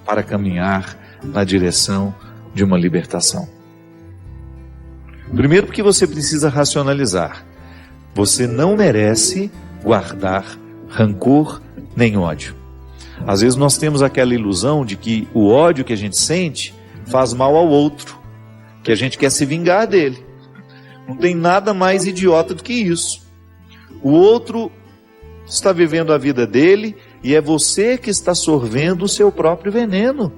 para caminhar na direção de uma libertação. Primeiro, porque você precisa racionalizar. Você não merece guardar rancor nem ódio. Às vezes nós temos aquela ilusão de que o ódio que a gente sente faz mal ao outro, que a gente quer se vingar dele. Não tem nada mais idiota do que isso. O outro está vivendo a vida dele e é você que está sorvendo o seu próprio veneno.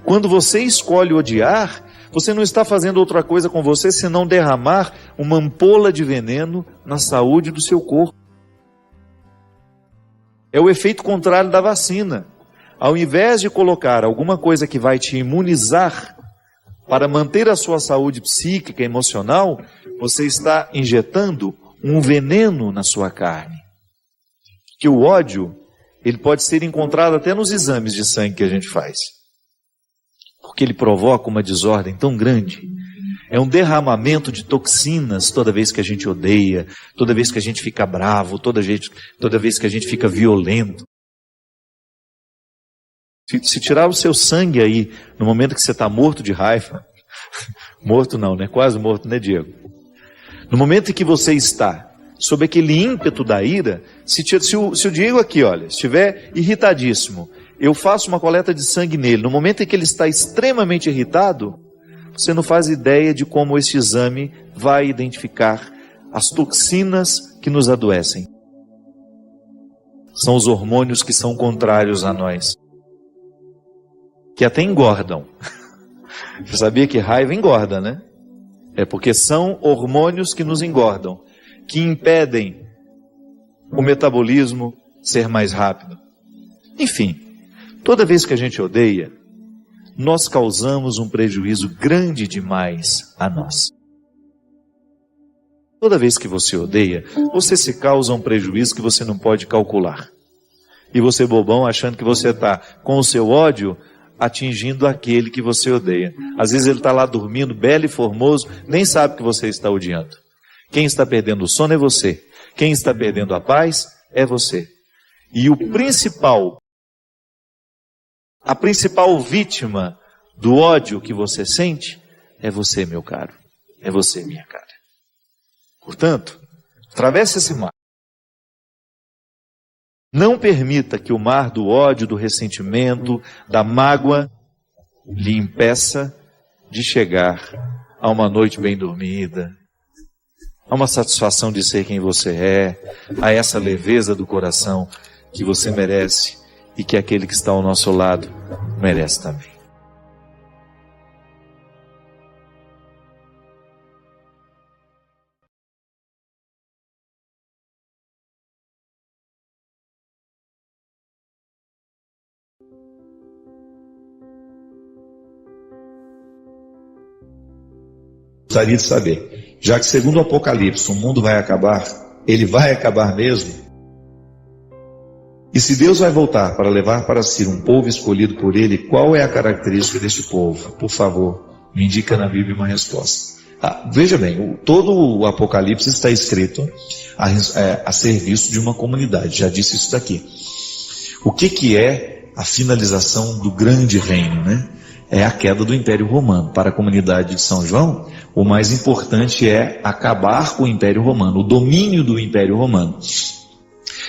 Quando você escolhe odiar, você não está fazendo outra coisa com você senão derramar uma ampola de veneno na saúde do seu corpo. É o efeito contrário da vacina. ao invés de colocar alguma coisa que vai te imunizar para manter a sua saúde psíquica e emocional, você está injetando um veneno na sua carne. Que o ódio, ele pode ser encontrado até nos exames de sangue que a gente faz. Porque ele provoca uma desordem tão grande. É um derramamento de toxinas toda vez que a gente odeia, toda vez que a gente fica bravo, toda vez que a gente fica violento. Se tirar o seu sangue aí, no momento que você está morto de raiva, morto não, né? Quase morto, né, Diego? No momento em que você está sob aquele ímpeto da ira, se o Diego aqui, olha, estiver irritadíssimo, eu faço uma coleta de sangue nele, no momento em que ele está extremamente irritado, você não faz ideia de como esse exame vai identificar as toxinas que nos adoecem. São os hormônios que são contrários a nós, que até engordam. Você sabia que raiva engorda, né? É porque são hormônios que nos engordam, que impedem o metabolismo ser mais rápido. Enfim, toda vez que a gente odeia, nós causamos um prejuízo grande demais a nós. Toda vez que você odeia, você se causa um prejuízo que você não pode calcular. E você, bobão, achando que você está com o seu ódio atingindo aquele que você odeia. Às vezes ele está lá dormindo, belo e formoso, nem sabe que você está odiando. Quem está perdendo o sono é você. Quem está perdendo a paz é você. E a principal vítima do ódio que você sente é você, meu caro. É você, minha cara. Portanto, atravesse esse mar. Não permita que o mar do ódio, do ressentimento, da mágoa, lhe impeça de chegar a uma noite bem dormida, a uma satisfação de ser quem você é, a essa leveza do coração que você merece e que aquele que está ao nosso lado merece também. Gostaria de saber, já que segundo o Apocalipse o mundo vai acabar, ele vai acabar mesmo? E se Deus vai voltar para levar para si um povo escolhido por ele, qual é a característica deste povo? Por favor, me indica na Bíblia uma resposta. Veja bem, todo o Apocalipse está escrito a serviço de uma comunidade, já disse isso daqui. O que é a finalização do grande reino, né? É a queda do Império Romano. Para a comunidade de São João, o mais importante é acabar com o Império Romano, o domínio do Império Romano.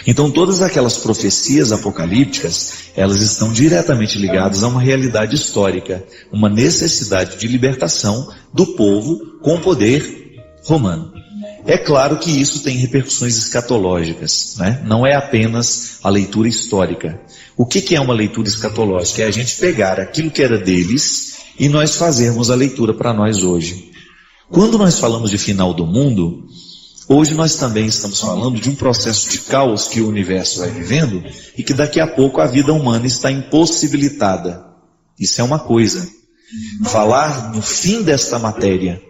Então todas aquelas profecias apocalípticas, elas estão diretamente ligadas a uma realidade histórica, uma necessidade de libertação do povo com o poder romano. É claro que isso tem repercussões escatológicas, né? Não é apenas a leitura histórica. O que é uma leitura escatológica? É a gente pegar aquilo que era deles e nós fazermos a leitura para nós hoje. Quando nós falamos de final do mundo, hoje nós também estamos falando de um processo de caos que o universo vai vivendo e que daqui a pouco a vida humana está impossibilitada. Isso é uma coisa. Falar no fim desta matéria.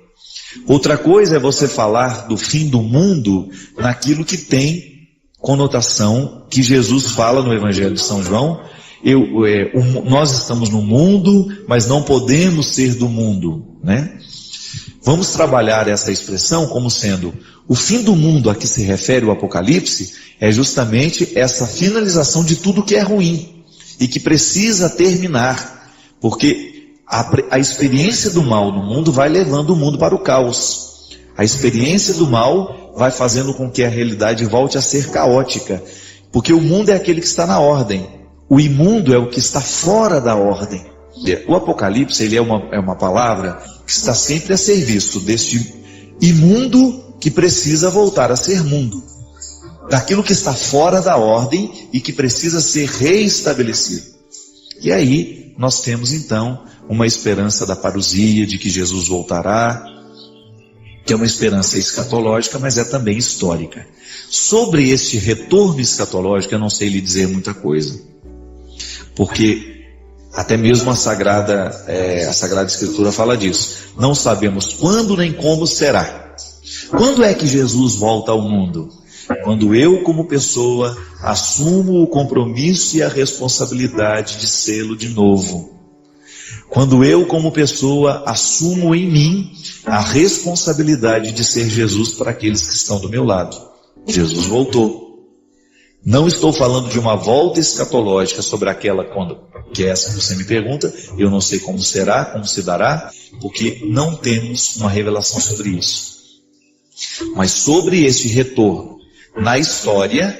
Outra coisa é você falar do fim do mundo naquilo que tem conotação que Jesus fala no Evangelho de São João. Nós estamos no mundo, mas não podemos ser do mundo, né? Vamos trabalhar essa expressão como sendo o fim do mundo a que se refere o Apocalipse é justamente essa finalização de tudo que é ruim e que precisa terminar, porque a experiência do mal no mundo vai levando o mundo para o caos. A experiência do mal vai fazendo com que a realidade volte a ser caótica, porque o mundo é aquele que está na ordem, o imundo é o que está fora da ordem. O Apocalipse ele é uma palavra que está sempre a serviço deste imundo que precisa voltar a ser mundo, daquilo que está fora da ordem e que precisa ser reestabelecido. E aí nós temos então uma esperança da parousia, de que Jesus voltará, que é uma esperança escatológica, mas é também histórica. Sobre este retorno escatológico, eu não sei lhe dizer muita coisa. Porque até mesmo a Sagrada Escritura fala disso. Não sabemos quando nem como será. Quando é que Jesus volta ao mundo? Quando eu, como pessoa, assumo o compromisso e a responsabilidade de sê-lo de novo. Quando eu, como pessoa, assumo em mim a responsabilidade de ser Jesus para aqueles que estão do meu lado. Jesus voltou. Não estou falando de uma volta escatológica sobre aquela que é essa que você me pergunta. Eu não sei como será, como se dará, porque não temos uma revelação sobre isso. Mas sobre esse retorno na história,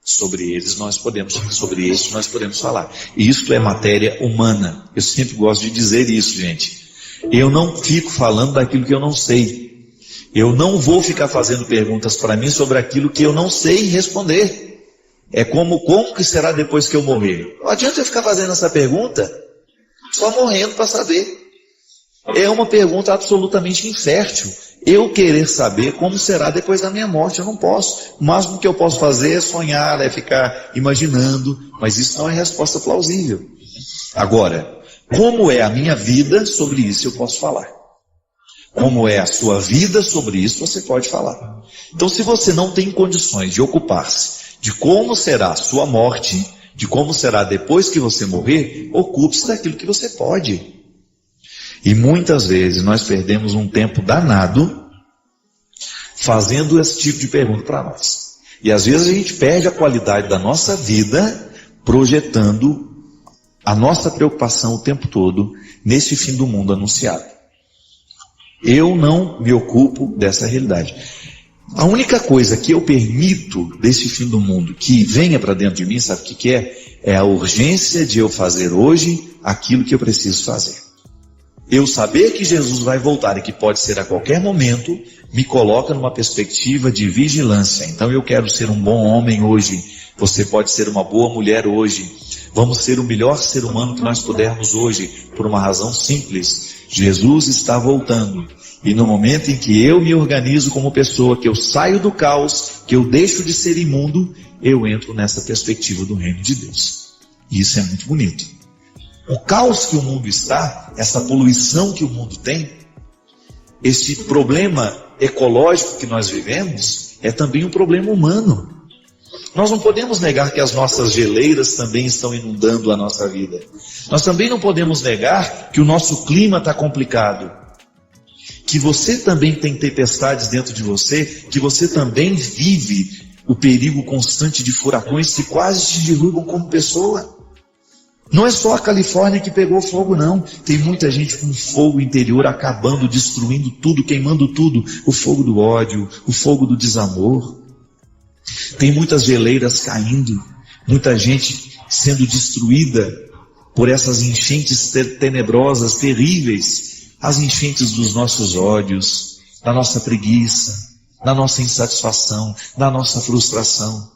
sobre isso nós podemos falar. E isto é matéria humana. Eu sempre gosto de dizer isso, gente. Eu não fico falando daquilo que eu não sei. Eu não vou ficar fazendo perguntas para mim sobre aquilo que eu não sei responder. É como que será depois que eu morrer? Não adianta eu ficar fazendo essa pergunta só morrendo para saber. É uma pergunta absolutamente infértil. Eu querer saber como será depois da minha morte, eu não posso. O máximo que eu posso fazer é sonhar, é ficar imaginando, mas isso não é resposta plausível. Agora, como é a minha vida, sobre isso eu posso falar. Como é a sua vida, sobre isso você pode falar. Então, se você não tem condições de ocupar-se de como será a sua morte, de como será depois que você morrer, ocupe-se daquilo que você pode. E muitas vezes nós perdemos um tempo danado fazendo esse tipo de pergunta para nós. E às vezes a gente perde a qualidade da nossa vida projetando a nossa preocupação o tempo todo nesse fim do mundo anunciado. Eu não me ocupo dessa realidade. A única coisa que eu permito desse fim do mundo que venha para dentro de mim, sabe o que é? É a urgência de eu fazer hoje aquilo que eu preciso fazer. Eu saber que Jesus vai voltar e que pode ser a qualquer momento, me coloca numa perspectiva de vigilância. Então eu quero ser um bom homem hoje, você pode ser uma boa mulher hoje, vamos ser o melhor ser humano que nós pudermos hoje, por uma razão simples. Jesus está voltando. E no momento em que eu me organizo como pessoa, que eu saio do caos, que eu deixo de ser imundo, eu entro nessa perspectiva do reino de Deus. E isso é muito bonito. O caos que o mundo está, essa poluição que o mundo tem, esse problema ecológico que nós vivemos, é também um problema humano. Nós não podemos negar que as nossas geleiras também estão inundando a nossa vida. Nós também não podemos negar que o nosso clima está complicado. Que você também tem tempestades dentro de você, que você também vive o perigo constante de furacões que quase te derrubam como pessoa. Não é só a Califórnia que pegou fogo, não. Tem muita gente com fogo interior acabando, destruindo tudo, queimando tudo. O fogo do ódio, o fogo do desamor. Tem muitas geleiras caindo, muita gente sendo destruída por essas enchentes tenebrosas, terríveis. As enchentes dos nossos ódios, da nossa preguiça, da nossa insatisfação, da nossa frustração.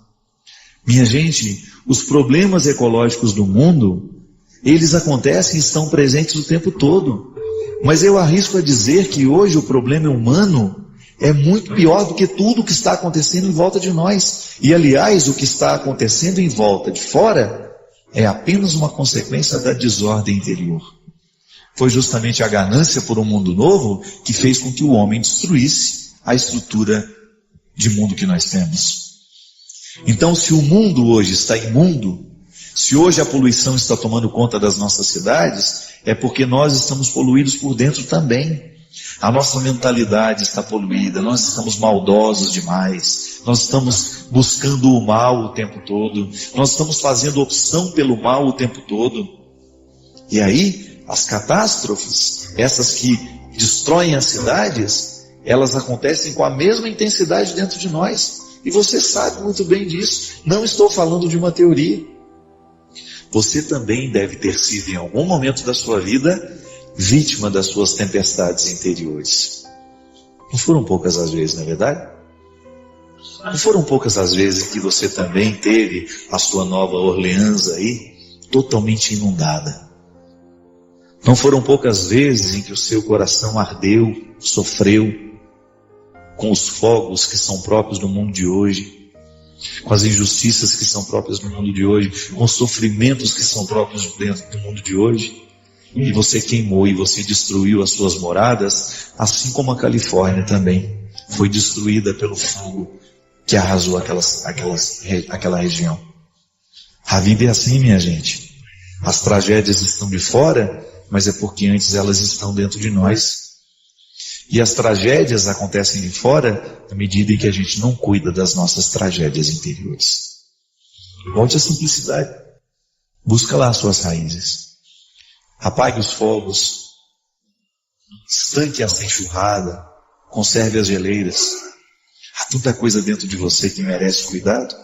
Minha gente, os problemas ecológicos do mundo, eles acontecem e estão presentes o tempo todo. Mas eu arrisco a dizer que hoje o problema humano é muito pior do que tudo que está acontecendo em volta de nós. E aliás, o que está acontecendo em volta de fora é apenas uma consequência da desordem interior. Foi justamente a ganância por um mundo novo que fez com que o homem destruísse a estrutura de mundo que nós temos. Então, se o mundo hoje está imundo, se hoje a poluição está tomando conta das nossas cidades, é porque nós estamos poluídos por dentro também. A nossa mentalidade está poluída, nós estamos maldosos demais, nós estamos buscando o mal o tempo todo, nós estamos fazendo opção pelo mal o tempo todo. E aí, as catástrofes, essas que destroem as cidades, elas acontecem com a mesma intensidade dentro de nós. E você sabe muito bem disso. Não estou falando de uma teoria. Você também deve ter sido em algum momento da sua vida vítima das suas tempestades interiores. Não foram poucas as vezes, não é verdade? Não foram poucas as vezes que você também teve a sua Nova Orleans aí totalmente inundada. Não foram poucas vezes em que o seu coração ardeu, sofreu com os fogos que são próprios do mundo de hoje. com as injustiças que são próprias no mundo de hoje, com os sofrimentos que são próprios dentro do mundo de hoje. E você queimou e você destruiu as suas moradas, assim como a Califórnia também foi destruída pelo fogo que arrasou aquela região. A vida é assim, minha gente. As tragédias estão de fora, mas é porque antes elas estão dentro de nós. E as tragédias acontecem de fora à medida em que a gente não cuida das nossas tragédias interiores. Volte à simplicidade. Busca lá as suas raízes. Apague os fogos. Estanque essa enxurrada. Conserve as geleiras. Há tanta coisa dentro de você que merece cuidado.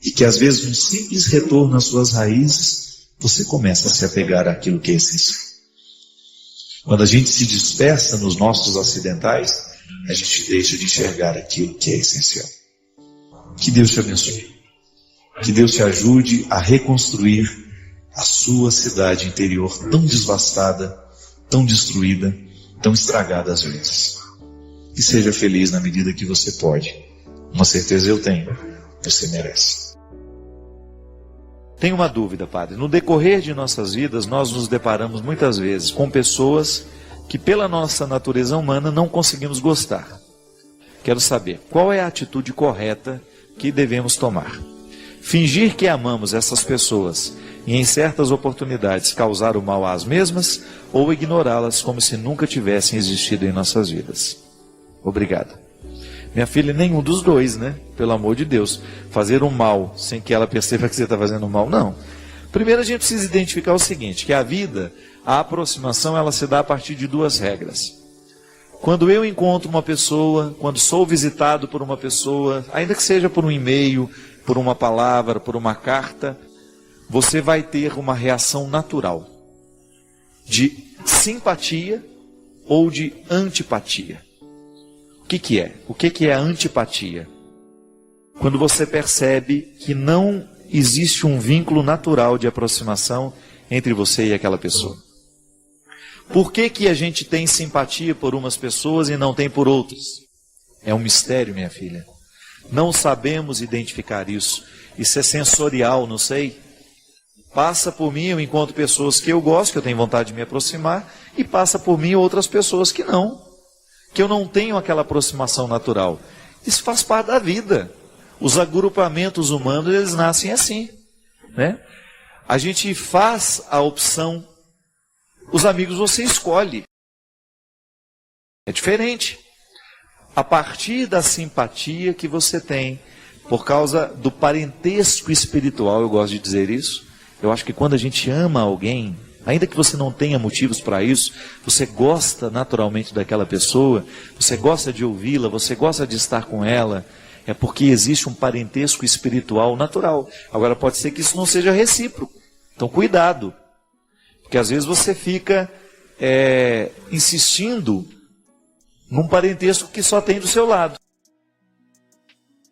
E que às vezes um simples retorno às suas raízes, você começa a se apegar àquilo que é essencial. Quando a gente se dispersa nos nossos acidentais, a gente deixa de enxergar aquilo que é essencial. Que Deus te abençoe. Que Deus te ajude a reconstruir a sua cidade interior tão devastada, tão destruída, tão estragada às vezes. E seja feliz na medida que você pode. Uma certeza eu tenho, você merece. Tenho uma dúvida, padre. No decorrer de nossas vidas, nós nos deparamos muitas vezes com pessoas que pela nossa natureza humana não conseguimos gostar. Quero saber, qual é a atitude correta que devemos tomar? Fingir que amamos essas pessoas e em certas oportunidades causar o mal às mesmas, ou ignorá-las como se nunca tivessem existido em nossas vidas? Obrigado. Minha filha, nenhum dos dois, né? Pelo amor de Deus. Fazer um mal sem que ela perceba que você está fazendo mal, não. Primeiro a gente precisa identificar o seguinte, que a vida, a aproximação, ela se dá a partir de duas regras. Quando eu encontro uma pessoa, quando sou visitado por uma pessoa, ainda que seja por um e-mail, por uma palavra, por uma carta, você vai ter uma reação natural de simpatia ou de antipatia. O que é? O que é a antipatia? Quando você percebe que não existe um vínculo natural de aproximação entre você e aquela pessoa. Por que a gente tem simpatia por umas pessoas e não tem por outras? É um mistério, minha filha. Não sabemos identificar isso. Isso é sensorial, não sei. Passa por mim, eu encontro pessoas que eu gosto, que eu tenho vontade de me aproximar, e passa por mim outras pessoas que não. Que eu não tenho aquela aproximação natural. Isso faz parte da vida. Os agrupamentos humanos, eles nascem assim, né? A gente faz a opção, os amigos você escolhe. É diferente. A partir da simpatia que você tem, por causa do parentesco espiritual, eu gosto de dizer isso, eu acho que quando a gente ama alguém, ainda que você não tenha motivos para isso, você gosta naturalmente daquela pessoa, você gosta de ouvi-la, você gosta de estar com ela, é porque existe um parentesco espiritual natural. Agora pode ser que isso não seja recíproco, então cuidado, porque às vezes você fica insistindo num parentesco que só tem do seu lado.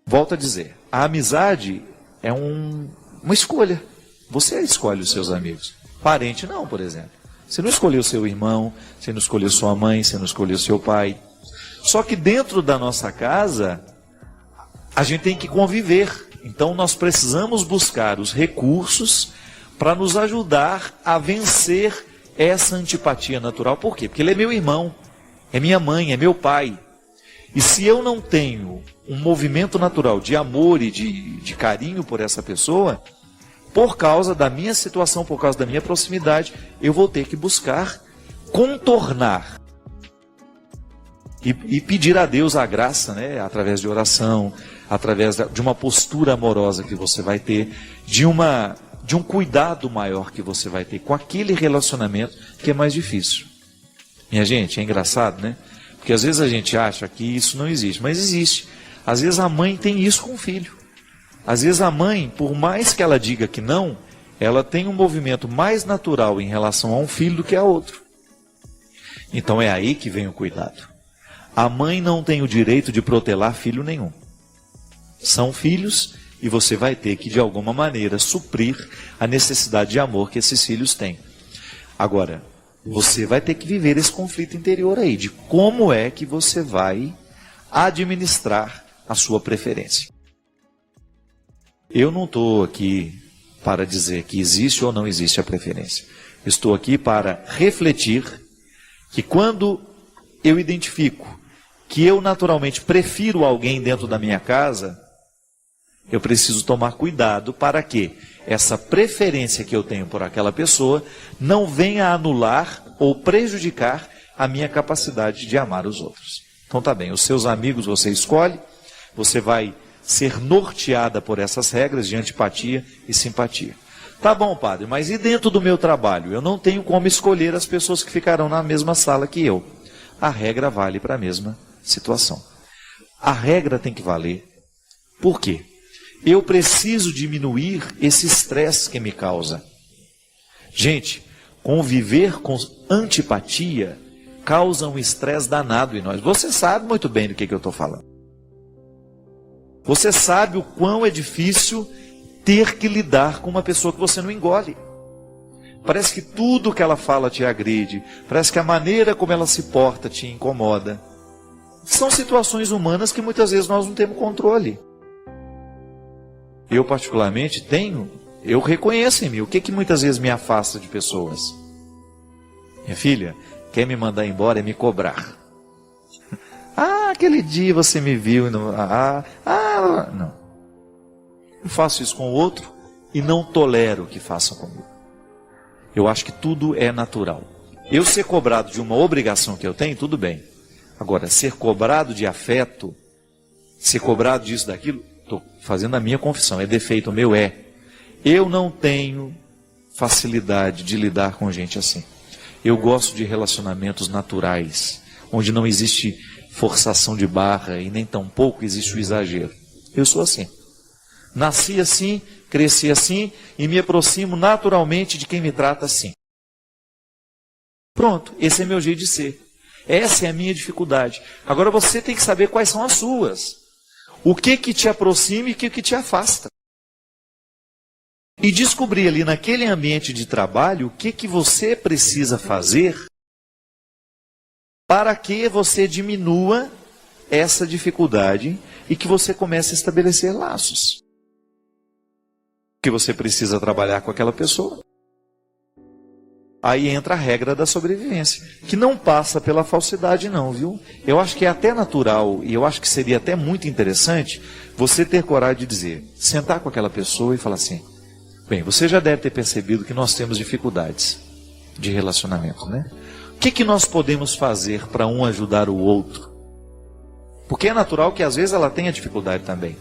Volto a dizer, a amizade é uma escolha, você escolhe os seus amigos. Parente não, por exemplo. Você não escolheu seu irmão, você não escolheu sua mãe, você não escolheu seu pai. Só que dentro da nossa casa, a gente tem que conviver. Então nós precisamos buscar os recursos para nos ajudar a vencer essa antipatia natural. Por quê? Porque ele é meu irmão, é minha mãe, é meu pai. E se eu não tenho um movimento natural de amor e de carinho por essa pessoa, por causa da minha situação, por causa da minha proximidade, eu vou ter que buscar contornar e pedir a Deus a graça, né, através de oração, através de uma postura amorosa que você vai ter, de um cuidado maior que você vai ter com aquele relacionamento que é mais difícil. Minha gente, é engraçado, né? Porque às vezes a gente acha que isso não existe, mas existe. Às vezes a mãe tem isso com o filho. Às vezes a mãe, por mais que ela diga que não, ela tem um movimento mais natural em relação a um filho do que a outro. Então é aí que vem o cuidado. A mãe não tem o direito de protelar filho nenhum. São filhos e você vai ter que, de alguma maneira, suprir a necessidade de amor que esses filhos têm. Agora, você vai ter que viver esse conflito interior aí, de como é que você vai administrar a sua preferência. Eu não estou aqui para dizer que existe ou não existe a preferência. Estou aqui para refletir que quando eu identifico que eu naturalmente prefiro alguém dentro da minha casa, eu preciso tomar cuidado para que essa preferência que eu tenho por aquela pessoa não venha anular ou prejudicar a minha capacidade de amar os outros. Então tá bem, os seus amigos você escolhe, você vai ser norteada por essas regras de antipatia e simpatia. Tá bom, padre, mas e dentro do meu trabalho? Eu não tenho como escolher as pessoas que ficarão na mesma sala que eu. A regra vale para a mesma situação. A regra tem que valer. Por quê? Eu preciso diminuir esse estresse que me causa. Gente, conviver com antipatia causa um estresse danado em nós. Você sabe muito bem do que eu estou falando. Você sabe o quão é difícil ter que lidar com uma pessoa que você não engole. Parece que tudo que ela fala te agride. Parece que a maneira como ela se porta te incomoda. São situações humanas que muitas vezes nós não temos controle. Eu particularmente eu reconheço em mim o que muitas vezes me afasta de pessoas. Minha filha, quer me mandar embora é me cobrar. Ah, aquele dia você me viu. Não. Eu faço isso com o outro e não tolero que façam comigo. Eu acho que tudo é natural. Eu ser cobrado de uma obrigação que eu tenho, tudo bem. Agora, ser cobrado de afeto, ser cobrado disso, daquilo, estou fazendo a minha confissão, é defeito meu, é. Eu não tenho facilidade de lidar com gente assim. Eu gosto de relacionamentos naturais, onde não existe forçação de barra e nem tampouco existe o exagero. Eu sou assim. Nasci assim, cresci assim e me aproximo naturalmente de quem me trata assim. Pronto, esse é meu jeito de ser. Essa é a minha dificuldade. Agora você tem que saber quais são as suas. O que te aproxima e o que te afasta. E descobrir ali naquele ambiente de trabalho o que você precisa fazer para que você diminua essa dificuldade e que você comece a estabelecer laços. Que você precisa trabalhar com aquela pessoa. Aí entra a regra da sobrevivência, que não passa pela falsidade não, viu? Eu acho que é até natural, e eu acho que seria até muito interessante você ter coragem de dizer, sentar com aquela pessoa e falar assim, bem, você já deve ter percebido que nós temos dificuldades de relacionamento, né? O que nós podemos fazer para um ajudar o outro? Porque é natural que às vezes ela tenha dificuldade também.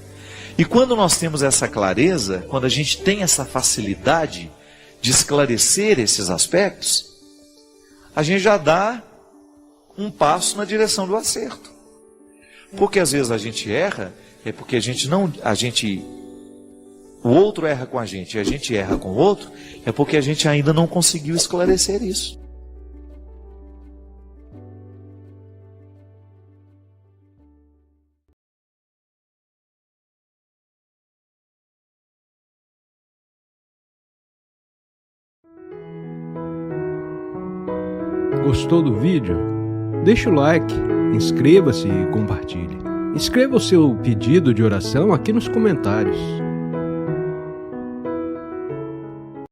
E quando nós temos essa clareza, quando a gente tem essa facilidade de esclarecer esses aspectos, a gente já dá um passo na direção do acerto. Porque às vezes a gente erra, é porque o outro erra com a gente e a gente erra com o outro, é porque a gente ainda não conseguiu esclarecer isso. Gostou do vídeo? Deixa o like, inscreva-se e compartilhe. Escreva o seu pedido de oração aqui nos comentários.